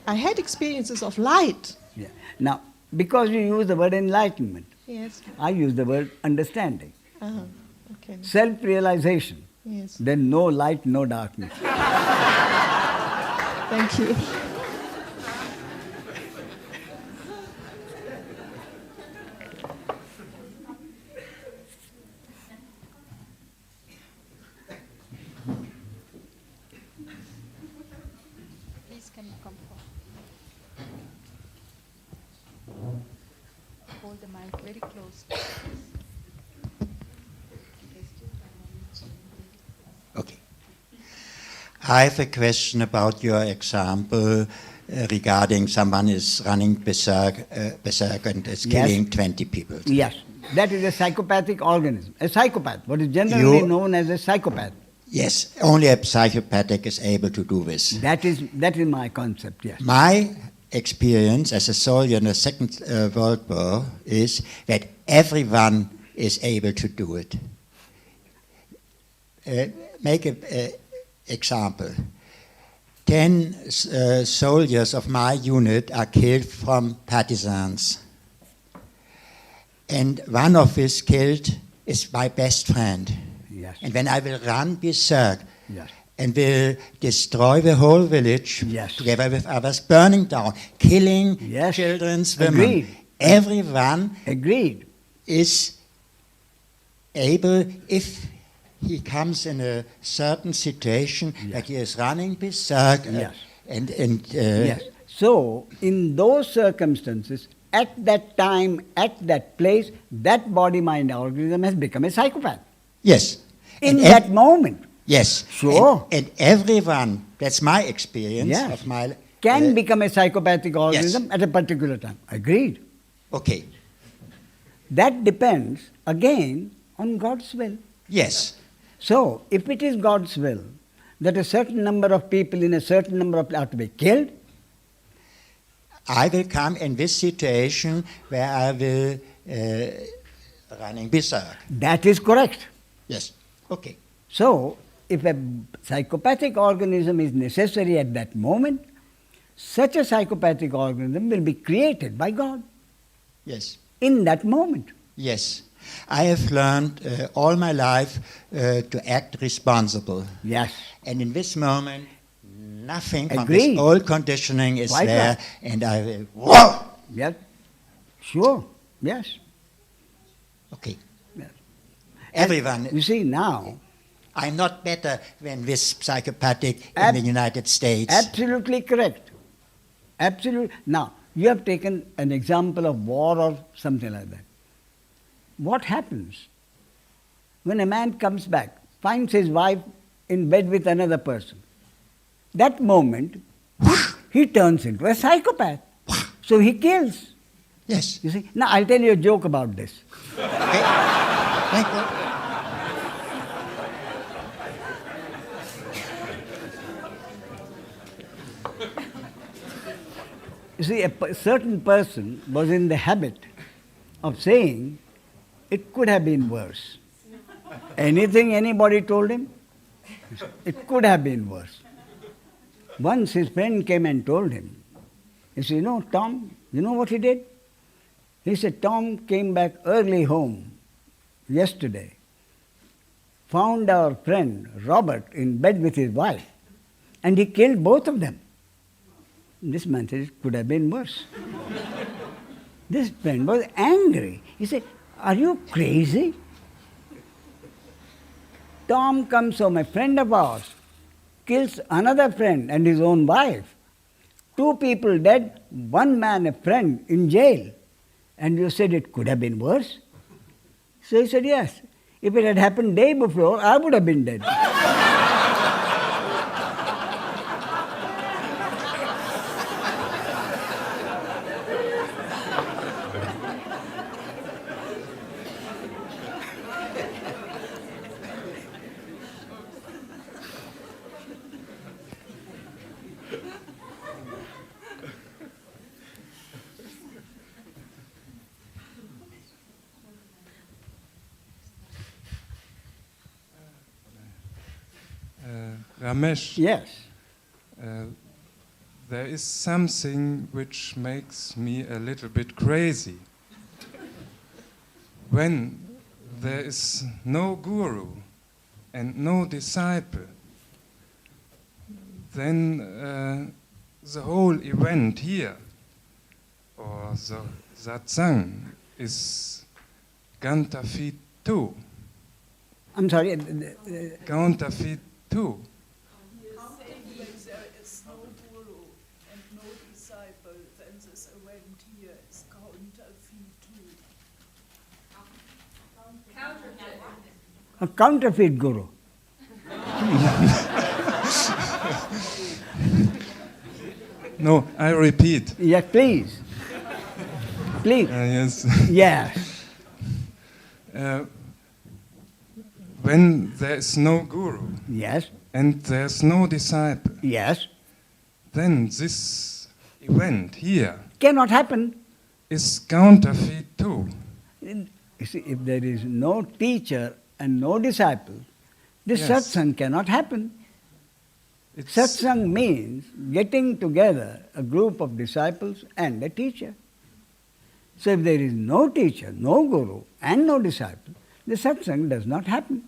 I had experiences of light. Yeah. Now, because you use the word enlightenment, Yes. I use the word understanding, Okay. self-realization. Yes. Then no light, no darkness. Thank you. Please, can you come forward? Hold the mic very close. Okay. I have a question about your example regarding someone is running berserk and is killing 20 people. Yes, that is a psychopathic organism. A psychopath, what is generally known as a psychopath. Yes, only a psychopathic is able to do this. That is my concept, yes. My experience as a soldier in the Second World War is that everyone is able to do it. Make an example. 10 soldiers of my unit are killed from partisans. And one of these killed is my best friend. Yes. And when I will run berserk Yes. and will destroy the whole village Yes. together with others, burning down, killing Yes. children, women, Agreed. everyone Agreed. is able, if he comes in a certain situation, that he is running berserk. Yes. Yes. So, in those circumstances, at that time, at that place, that body-mind organism has become a psychopath. Yes. In And that moment. Yes. Sure. And everyone, that's my experience Yes. of my... Can become a psychopathic organism Yes. at a particular time. Agreed. Okay. That depends, again, on God's will. Yes. So, if it is God's will that a certain number of people in a certain number of are to be killed, I will come in this situation where I will running berserk. that is correct. Yes. Okay. So, if a psychopathic organism is necessary at that moment, such a psychopathic organism will be created by God Yes. in that moment. Yes. I have learned all my life to act responsible. Yes. And in this moment, nothing from Agreed. this old conditioning is Quite there. right. And I will, whoa! Yes. Sure. Yes. Okay. Yes. Everyone, You see now, I'm not better than this psychopathic in the United States. absolutely correct. Absolutely. Now, you have taken an example of war or something like that. What happens when a man comes back, finds his wife in bed with another person? That moment, he turns into a psychopath. So he kills. Yes. You see? Now, I'll tell you a joke about this. Okay. Thank you. You see, a certain person was in the habit of saying, it could have been worse. Anything anybody told him, it could have been worse. Once his friend came and told him, he said, Tom, you know what he did? He said, Tom came back early home yesterday, found our friend Robert in bed with his wife, and he killed both of them. This man said, it could have been worse. This friend was angry. He said, are you crazy? Tom comes home, a friend of ours, kills another friend and his own wife. 2 people dead, 1 man, a friend, in jail. And you said it could have been worse? So he said, yes. If it had happened day before, I would have been dead. Ramesh, Yes. there is something which makes me a little bit crazy. When there is no guru and no disciple, then the whole event here, or the satsang, is counterfeit too. I'm sorry. Counterfeit too. When there is no guru and no disciple, then this event here is counterfeit too. A counterfeit guru. No, I repeat. Yes, please. Please. Yes. Yes. When there is no guru Yes. and there's no disciple, Yes. then this event here Cannot happen. is counterfeit too. You see, if there is no teacher and no disciple, this Yes. satsang cannot happen. It's, Satsang means getting together a group of disciples and a teacher. So if there is no teacher, no guru, and no disciple, the satsang does not happen.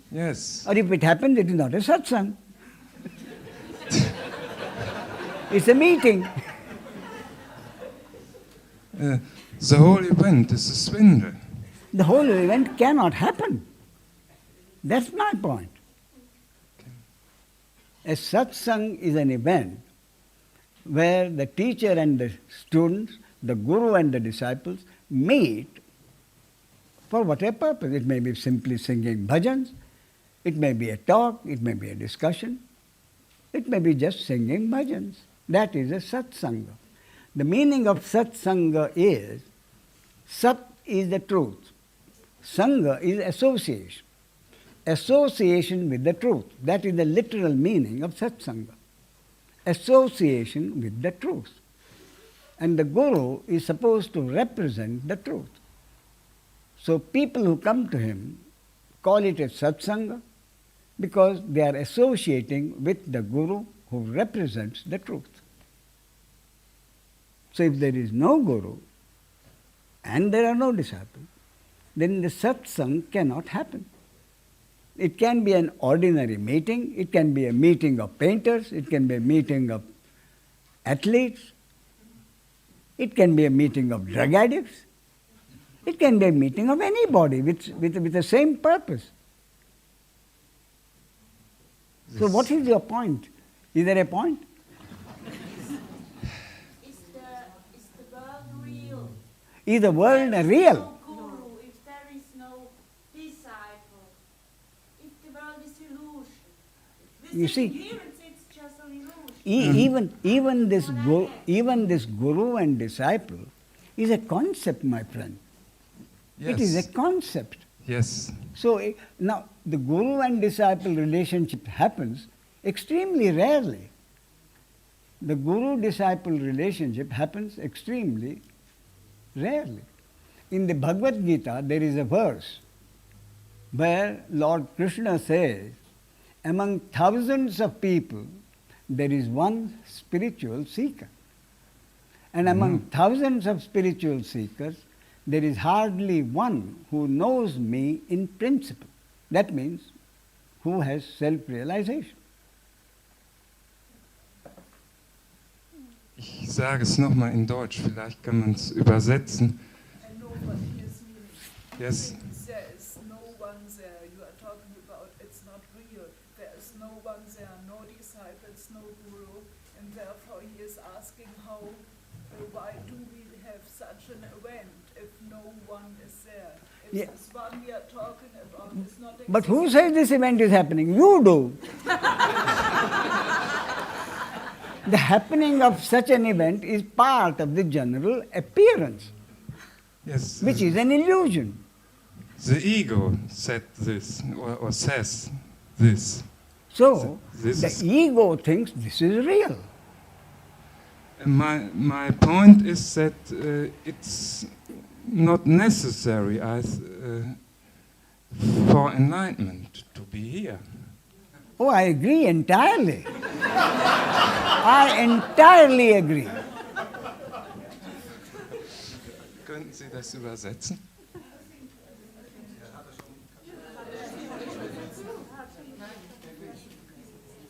yes. Or if it happens, it is not a satsang. It's a meeting. The whole event is a swindle. The whole event cannot happen. That's my point. A satsang is an event where the teacher and the students, the guru and the disciples meet for whatever purpose. It may be simply singing bhajans, it may be a talk, it may be a discussion, it may be just singing bhajans. That is a satsanga. The meaning of satsanga is, sat is the truth, sangha is association. Association with the truth. That is the literal meaning of satsanga. Association with the truth. And the guru is supposed to represent the truth. So people who come to him call it a satsanga because they are associating with the guru who represents the truth. So if there is no guru and there are no disciples, then the satsang cannot happen. It can be an ordinary meeting, it can be a meeting of painters, it can be a meeting of athletes, it can be a meeting of drug addicts, it can be a meeting of anybody with the same purpose. So what is your point? Is there a point? Is the world real? Is the world real? No guru, if there is no disciple, if the world is illusion. This You see, appearance, it's just an illusion. even this guru and disciple is a concept, my friend. Yes. It is a concept. Yes. So now the guru and disciple relationship happens extremely rarely. The guru-disciple relationship happens extremely rarely. In the Bhagavad Gita, there is a verse where Lord Krishna says, among thousands of people, there is one spiritual seeker. And among thousands of spiritual seekers, there is hardly one who knows me in principle. That means who has self-realization. Ich sage es nochmal in Deutsch, vielleicht kann man es übersetzen. I know what he is meaning. Yes. There is no one there. You are talking about it's not real. There is no one there, no disciples, no guru, and therefore he is asking why do we have such an event if no one is there? If Yeah. this one we are talking about is not But who existing. says this event is happening? You do. The happening of such an event is part of the general appearance, Yes. which is an illusion. The ego said this or says this. So, This the is- ego thinks this is real. My point is that it's not necessary for enlightenment to be here. Oh, I agree entirely. I entirely agree. Könnten Sie das übersetzen?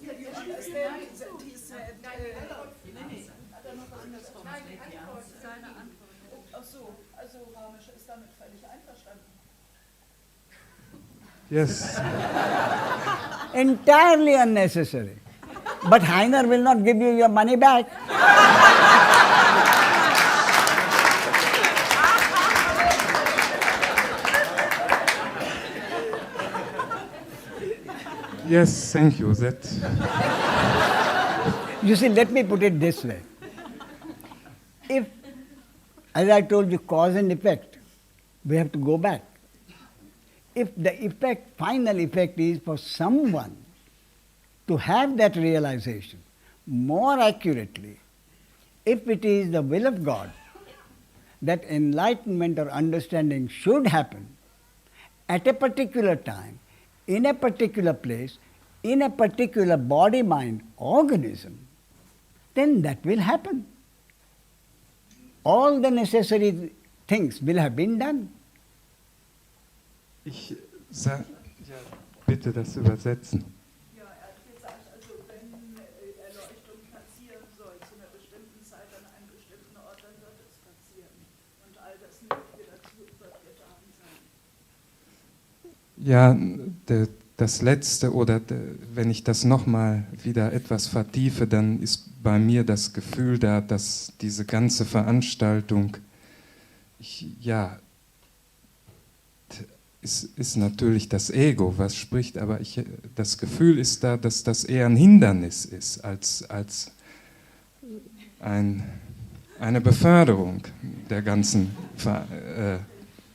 You understand that he said, ach so, also Ramesh ist damit völlig einverstanden. Yes. Entirely unnecessary. But Heiner will not give you your money back. Yes, thank you. That You see, let me put it this way. If, as I told you, cause and effect, we have to go back. If the effect, final effect is for someone to have that realization, more accurately, if it is the will of God that enlightenment or understanding should happen at a particular time, in a particular place, in a particular body-mind organism, then that will happen. All the necessary things will have been done. Ich bitte das übersetzen. Ja, er hat gesagt, also wenn Erleuchtung passieren soll zu einer bestimmten Zeit an einem bestimmten Ort, dann wird es passieren. Und all das Nötige dazu wird getan sein. Ja, das Letzte, oder wenn ich das nochmal wieder etwas vertiefe, dann ist bei mir das Gefühl da, dass diese ganze Veranstaltung, ist natürlich das Ego, was spricht, aber das Gefühl ist da, dass das eher ein Hindernis ist als eine Beförderung der ganzen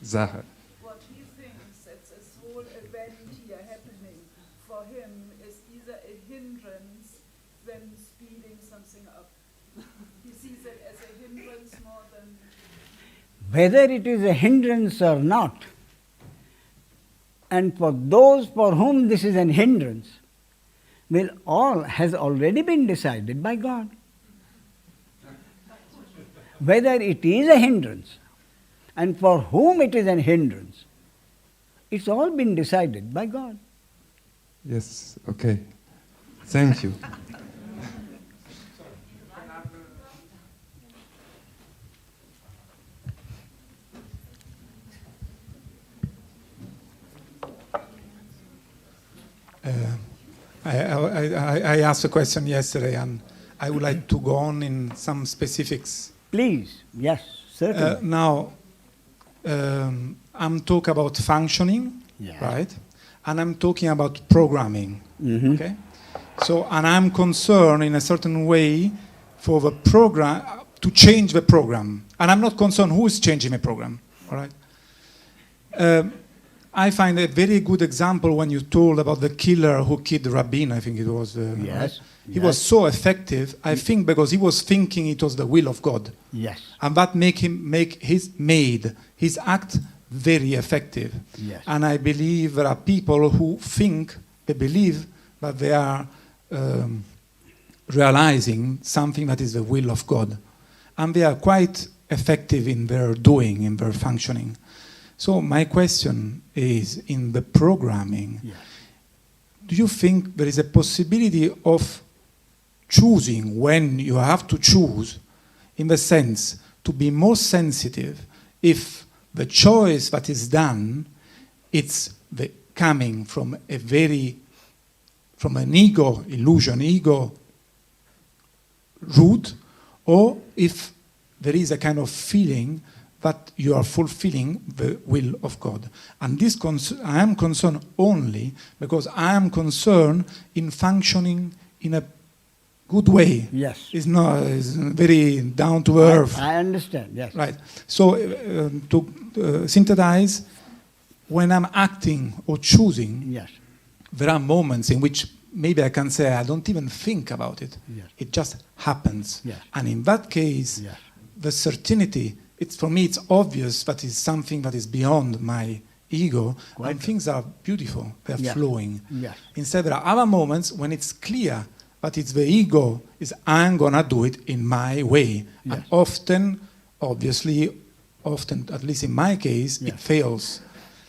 Sache. What he thinks it's a soul event here happening for him is either a hindrance than speeding something up. He sees it as a hindrance more than... Whether it is a hindrance or not, and for those for whom this is an hindrance, has already been decided by God. Whether it is a hindrance, and for whom it is an hindrance, it's all been decided by God. Yes, okay. Thank you. I asked a question yesterday, and I would like to go on in some specifics. Please, yes, certainly. Now, I'm talking about functioning, Yeah. right? And I'm talking about programming, Mhm. okay? So, and I'm concerned in a certain way for the program, to change the program. And I'm not concerned who is changing the program, all right? I find a very good example when you told about the killer who killed Rabin, I think it was. Yes, right? He yes. was so effective, I think, because he was thinking it was the will of God. Yes, And that made his act very effective. yes. And I believe there are people who they believe that they are realizing something that is the will of God. And they are quite effective in their doing, in their functioning. So my question is, in the programming, Yes. do you think there is a possibility of choosing when you have to choose, in the sense to be more sensitive if the choice that is done, it's coming from an ego illusion, ego root, or if there is a kind of feeling that you are fulfilling the will of God. And this I am concerned only because I am concerned in functioning in a good way. Yes. It's very down to earth. I understand, yes. Right. So to synthesize, when I'm acting or choosing, Yes, there are moments in which maybe I can say I don't even think about it. yes, It just happens. Yes. And in that case, yes. the certainty, for me it's obvious that is something that is beyond my ego, Quite. and things are beautiful, they're Yeah. flowing. Yes. Instead, there are other moments when it's clear that it's the ego, I'm gonna do it in my way. Yes. And often, at least in my case, it Yes. fails.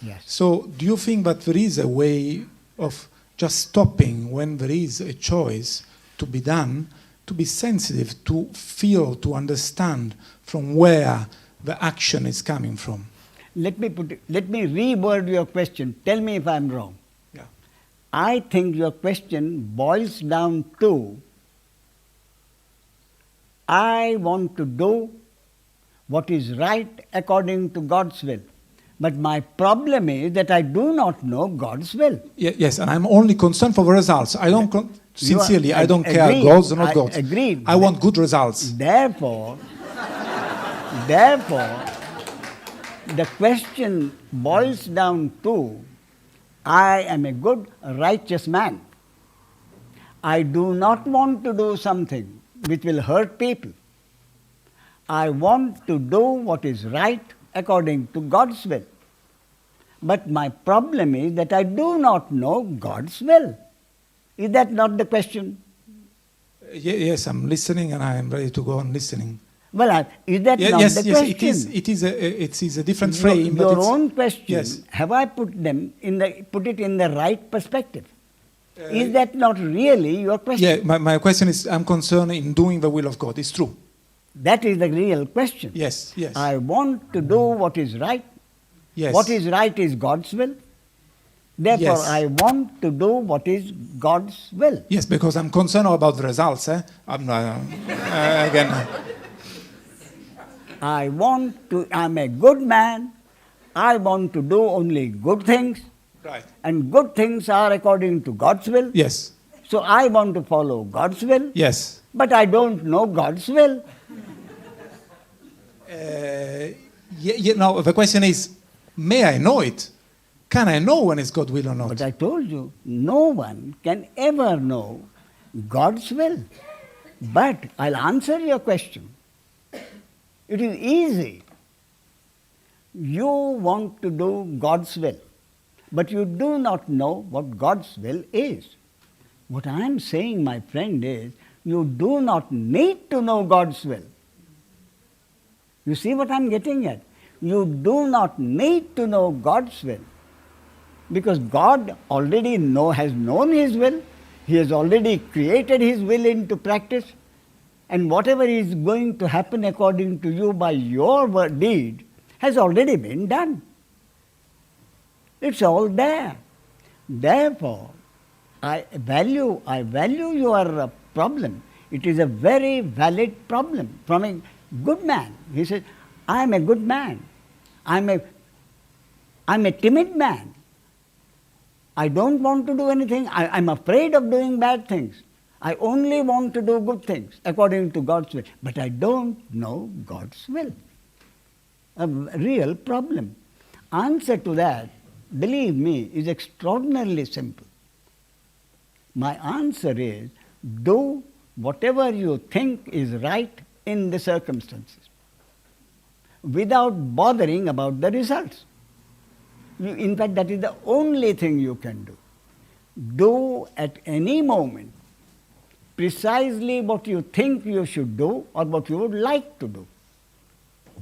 Yes. So do you think that there is a way of just stopping when there is a choice to be done, to be sensitive, to feel, to understand from where the action is coming from? Let me reword your question. Tell me if I'm wrong. Yeah. I think your question boils down to, I want to do what is right according to God's will. But my problem is that I do not know God's will. Yes, and I'm only concerned for the results. I don't, sincerely, I don't care agreed. God's or not I God's. agreed. I want good results. Therefore, Therefore, the question boils down to, I am a good, righteous man. I do not want to do something which will hurt people. I want to do what is right according to God's will. But my problem is that I do not know God's will. Is that not the question? Yes, I'm listening and I am ready to go on listening. Well, is that not yes, the yes, question? it is a different frame. but Your it's- own question, Yes. have I put it in the right perspective? Is that not really your question? Yeah, my question is, I'm concerned in doing the will of God. It's true. That is the real question. Yes, yes. I want to do what is right. Yes. What is right is God's will. Therefore, Yes. I want to do what is God's will. Yes, because I'm concerned about the results. I'm not, again. I'm a good man. I want to do only good things. Right. And good things are according to God's will. Yes. So I want to follow God's will. Yes. But I don't know God's will. Now the question is, may I know it? Can I know when it's God's will or not? But I told you, no one can ever know God's will. But I'll answer your question. It is easy. You want to do God's will, but you do not know what God's will is. What I am saying, my friend, is you do not need to know God's will. You see what I am getting at? You do not need to know God's will. Because God already has known His will. He has already created His will into practice. And whatever is going to happen according to you by your deed has already been done. It's all there. Therefore, I value your problem. It is a very valid problem from a good man. He says, I am a good man. I'm a timid man. I don't want to do anything. I'm afraid of doing bad things. I only want to do good things according to God's will. But I don't know God's will. A real problem. Answer to that, believe me, is extraordinarily simple. My answer is, do whatever you think is right in the circumstances, without bothering about the results. In fact, that is the only thing you can do. Do at any moment precisely what you think you should do or what you would like to do.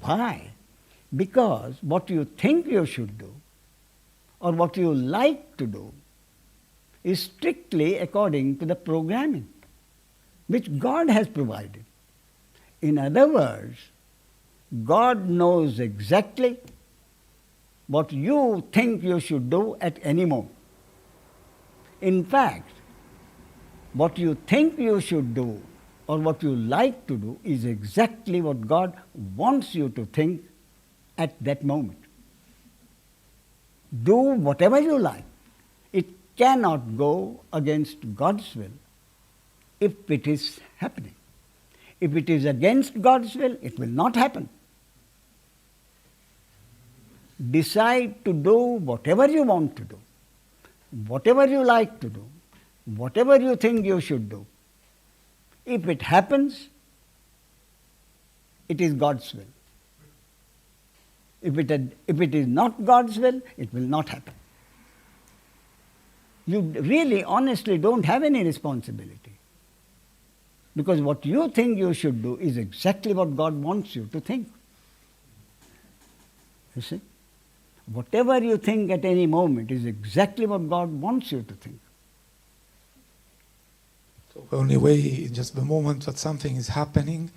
Why? Because what you think you should do or what you like to do is strictly according to the programming which God has provided. In other words, God knows exactly what you think you should do at any moment. In fact, what you think you should do or what you like to do is exactly what God wants you to think at that moment. Do whatever you like. It cannot go against God's will if it is happening. If it is against God's will, it will not happen. Decide to do whatever you want to do, whatever you like to do, whatever you think you should do. If it happens, it is God's will. If it is not God's will, it will not happen. You really, honestly don't have any responsibility. Because what you think you should do is exactly what God wants you to think. You see? Whatever you think at any moment is exactly what God wants you to think. So the only way is just the moment that something is happening.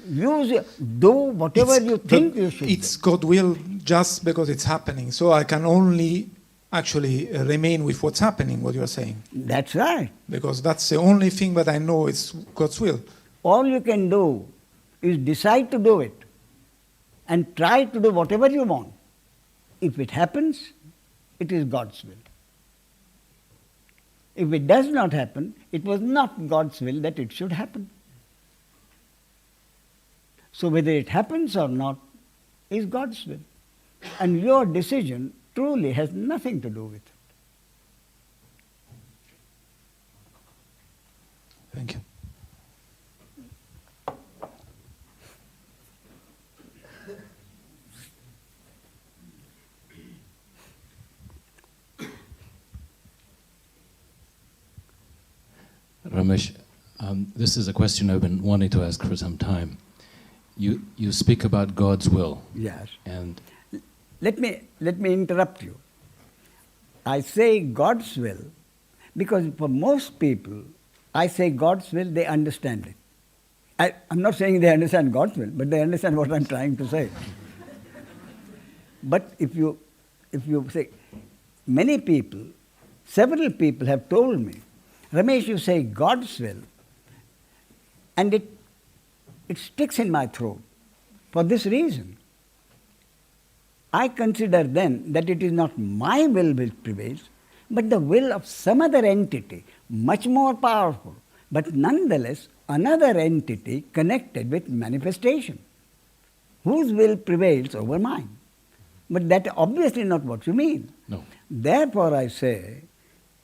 Do whatever you think you should It's do. God's will just because it's happening. So I can only actually remain with what's happening, what you're saying. That's right. Because that's the only thing that I know is God's will. All you can do is decide to do it and try to do whatever you want. If it happens, it is God's will. If it does not happen, it was not God's will that it should happen. So whether it happens or not is God's will. And your decision truly has nothing to do with it. Thank you. Ramesh, this is a question I've been wanting to ask for some time. You speak about God's will. Yes. And Let me interrupt you. I say God's will because for most people, I say God's will, they understand it. I'm not saying they understand God's will, but they understand what I'm trying to say. But if you say, many people, several people have told me, Ramesh, you say God's will, and it sticks in my throat for this reason. I consider then that it is not my will which prevails, but the will of some other entity, much more powerful, but nonetheless another entity connected with manifestation, whose will prevails over mine. But that obviously not what you mean. no. Therefore I say,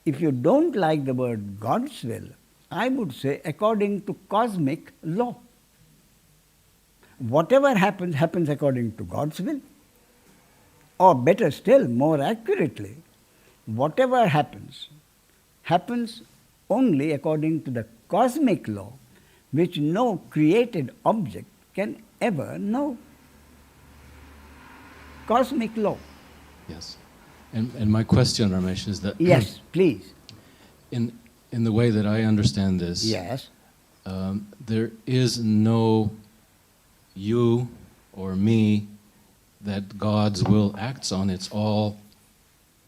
if you don't like the word God's will, I would say according to cosmic law. Whatever happens, happens according to God's will. Or better still, more accurately, whatever happens, happens only according to the cosmic law, which no created object can ever know. Cosmic law. Yes. And my question, Ramesh, is that Yes, please. in the way that I understand this, Yes. there is no you or me that God's will acts on. It's all,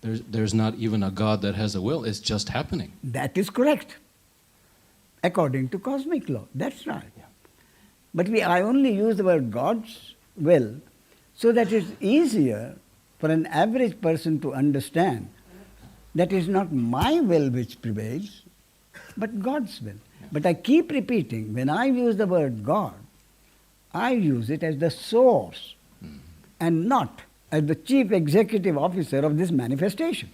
there's not even a God that has a will. It's just happening. That is correct. According to cosmic law. That's right. Yeah. But I only use the word God's will so that it's easier for an average person to understand that it's not my will which prevails, but God's will. Yeah. But I keep repeating, when I use the word God, I use it as the source and not as the chief executive officer of this manifestation.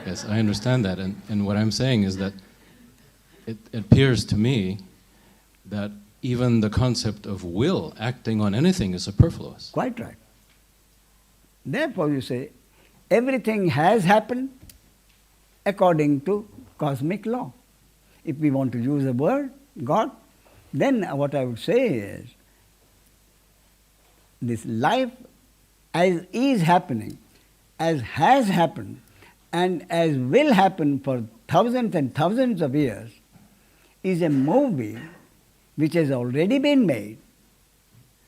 Yes, I understand that. And what I'm saying is that it appears to me that even the concept of will acting on anything is superfluous. Quite right. Therefore you say, everything has happened according to cosmic law. If we want to use the word God, then what I would say is, this life as is happening, as has happened, and as will happen for thousands and thousands of years, is a movie which has already been made,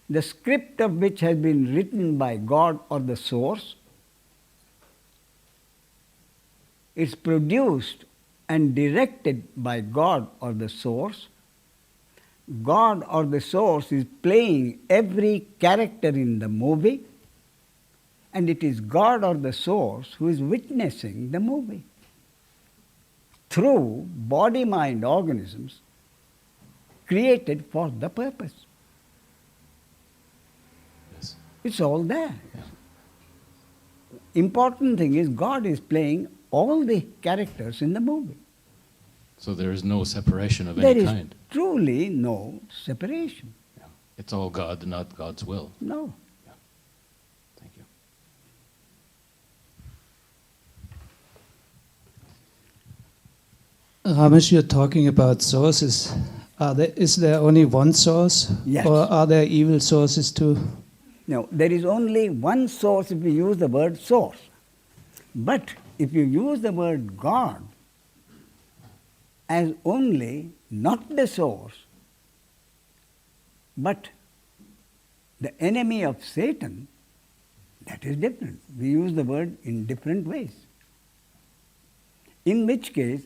the script of which has been written by God or the source. It's produced and directed by God or the source. God or the source is playing every character in the movie, and it is God or the source who is witnessing the movie through body-mind organisms created for the purpose. Yes. It's all there. Yeah. Important thing is God is playing all the characters in the movie. So there is no separation of There any is kind. truly no separation. Yeah. It's all God, not God's will. No. Thank you. Ramesh, you're talking about sources. Is there only one source? Yes. Or are there evil sources too? No, there is only one source if you use the word source. But if you use the word God as only not the source, but the enemy of Satan, that is different. We use the word in different ways. In which case,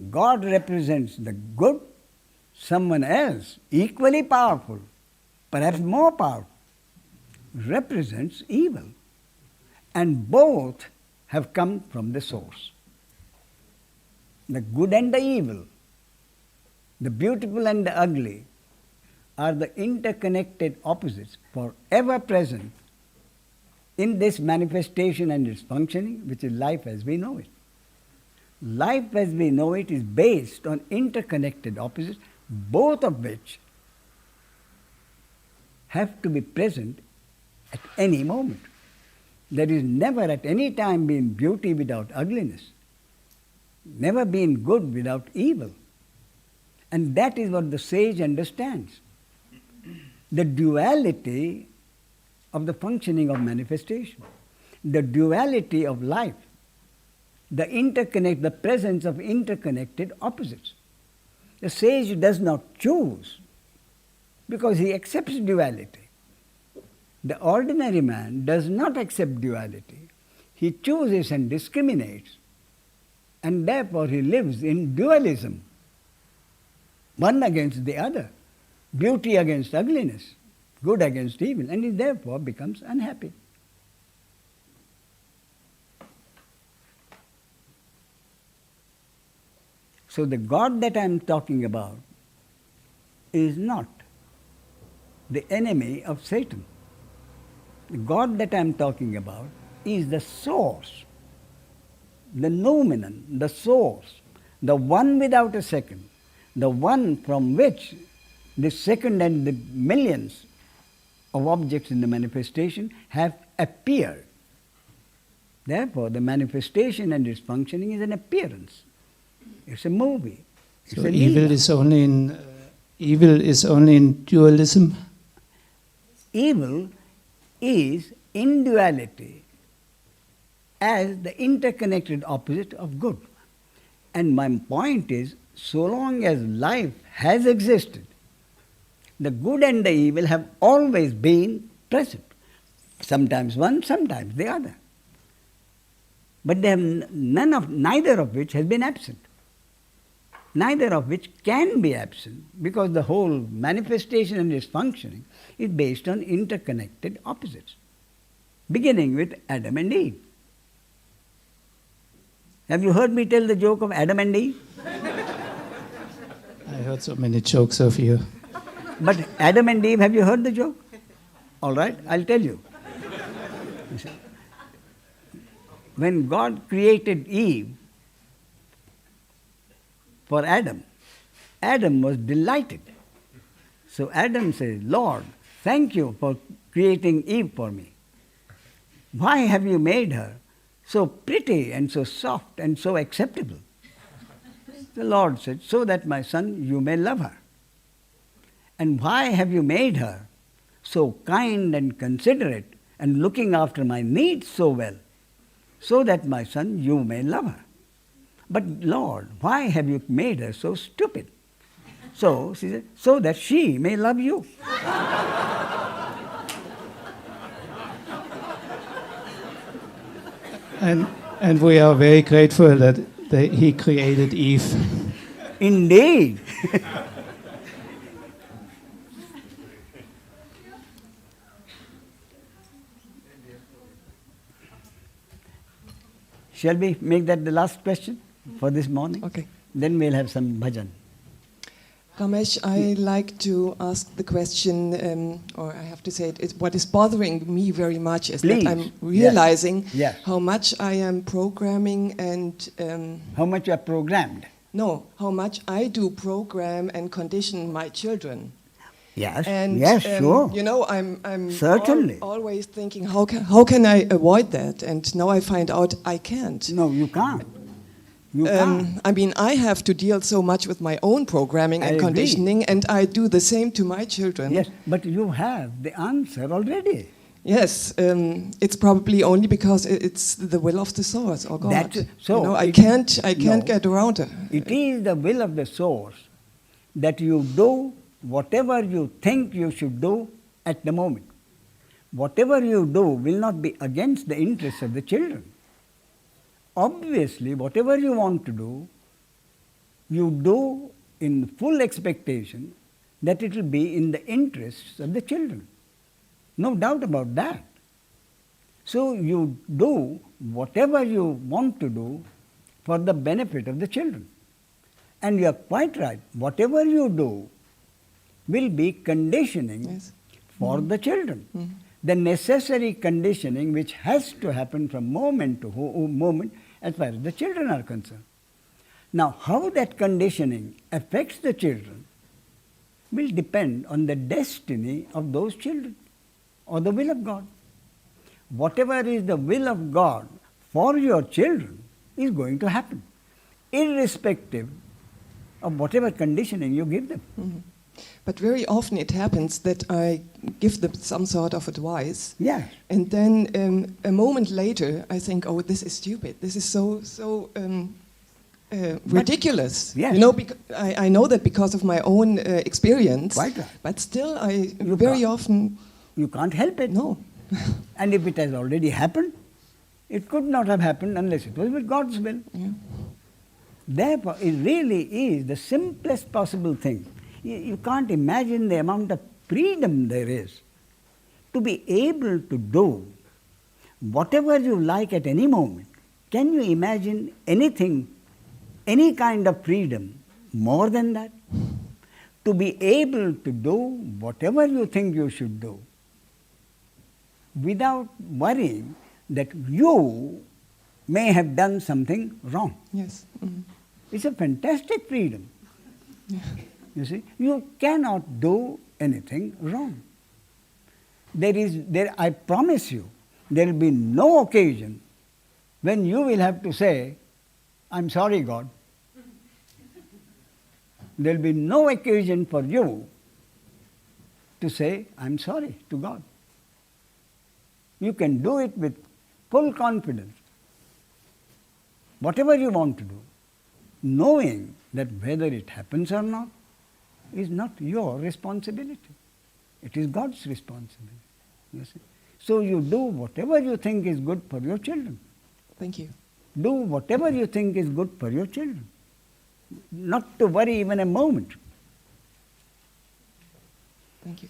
God represents the good, someone else, equally powerful, perhaps more powerful, represents evil. And both have come from the source. The good and the evil, the beautiful and the ugly, are the interconnected opposites forever present in this manifestation and its functioning, which is life as we know it. Life as we know it is based on interconnected opposites, both of which have to be present at any moment. There is never at any time been beauty without ugliness, never been good without evil. And that is what the sage understands. The duality of the functioning of manifestation, the duality of life, the presence of interconnected opposites. The sage does not choose because he accepts duality. The ordinary man does not accept duality. He chooses and discriminates, and therefore he lives in dualism, one against the other, beauty against ugliness, good against evil, and he therefore becomes unhappy. So the God that I am talking about is not the enemy of Satan. The God that I am talking about is the source, the noumenon, the source, the one without a second, the one from which the second and the millions of objects in the manifestation have appeared. Therefore, the manifestation and its functioning is an appearance. It's a movie. It's So a evil leela. is only in dualism. Evil is in duality as the interconnected opposite of good. And my point is, so long as life has existed, the good and the evil have always been present. Sometimes one, sometimes the other. But they have neither of which has been absent. Neither of which can be absent, because the whole manifestation and its functioning is based on interconnected opposites, beginning with Adam and Eve. Have you heard me tell the joke of Adam and Eve? I heard so many jokes of you. But Adam and Eve, have you heard the joke? All right, I'll tell you. When God created Eve for Adam, Adam was delighted. So Adam says, Lord, thank you for creating Eve for me. Why have you made her so pretty and so soft and so acceptable? The Lord said, so that my son, you may love her. And why have you made her so kind and considerate and looking after my needs so well? So that my son, you may love her. But Lord, why have you made her so stupid? So she said, so that she may love you. And we are very grateful that he created Eve. Indeed. Shall we make that the last question for this morning? Okay. Then we'll have some bhajan. Ramesh, I like to ask the question, or I have to say it, what is bothering me very much is Please. that I'm realizing Yes. how much I am programming and... how much you are programmed? No, how much I do program and condition my children. Yes, And, yes, sure. You know, I'm Certainly. always thinking, how can I avoid that? And now I find out I can't. No, you can't. You can't. I mean, I have to deal so much with my own programming I and agree. conditioning, and I do the same to my children. Yes, but you have the answer already. Yes, it's probably only because it's the will of the source or God. That's so. You know, I it- can't no, get around it. It is the will of the source that you do whatever you think you should do at the moment. Whatever you do will not be against the interests of the children. Obviously, whatever you want to do, you do in full expectation that it will be in the interests of the children. No doubt about that. So you do whatever you want to do for the benefit of the children. And you are quite right. Whatever you do, will be conditioning Yes. for the children. The necessary conditioning which has to happen from moment to moment as far as the children are concerned. Now, how that conditioning affects the children will depend on the destiny of those children or the will of God. Whatever is the will of God for your children is going to happen, irrespective of whatever conditioning you give them. But very often it happens that I give them some sort of advice. Yes. And then a moment later I think, oh, this is stupid. This is so ridiculous. Yes. You know, I know that because of my own experience. Quite right. But still, I You very can't- often... You can't help it. No. And if it has already happened, it could not have happened unless it was with God's will. Yeah. Therefore, it really is the simplest possible thing. You can't imagine the amount of freedom there is to be able to do whatever you like at any moment. Can you imagine anything, any kind of freedom more than that? To be able to do whatever you think you should do without worrying that you may have done something wrong. Yes. It's a fantastic freedom. Yeah. You see, you cannot do anything wrong. I promise you, there will be no occasion when you will have to say, I'm sorry, God. There will be no occasion for you to say, I'm sorry to God. You can do it with full confidence. Whatever you want to do, knowing that whether it happens or not is not your responsibility. It is God's responsibility. You see? So you do whatever you think is good for your children. Thank you. Do whatever you think is good for your children. Not to worry even a moment. Thank you.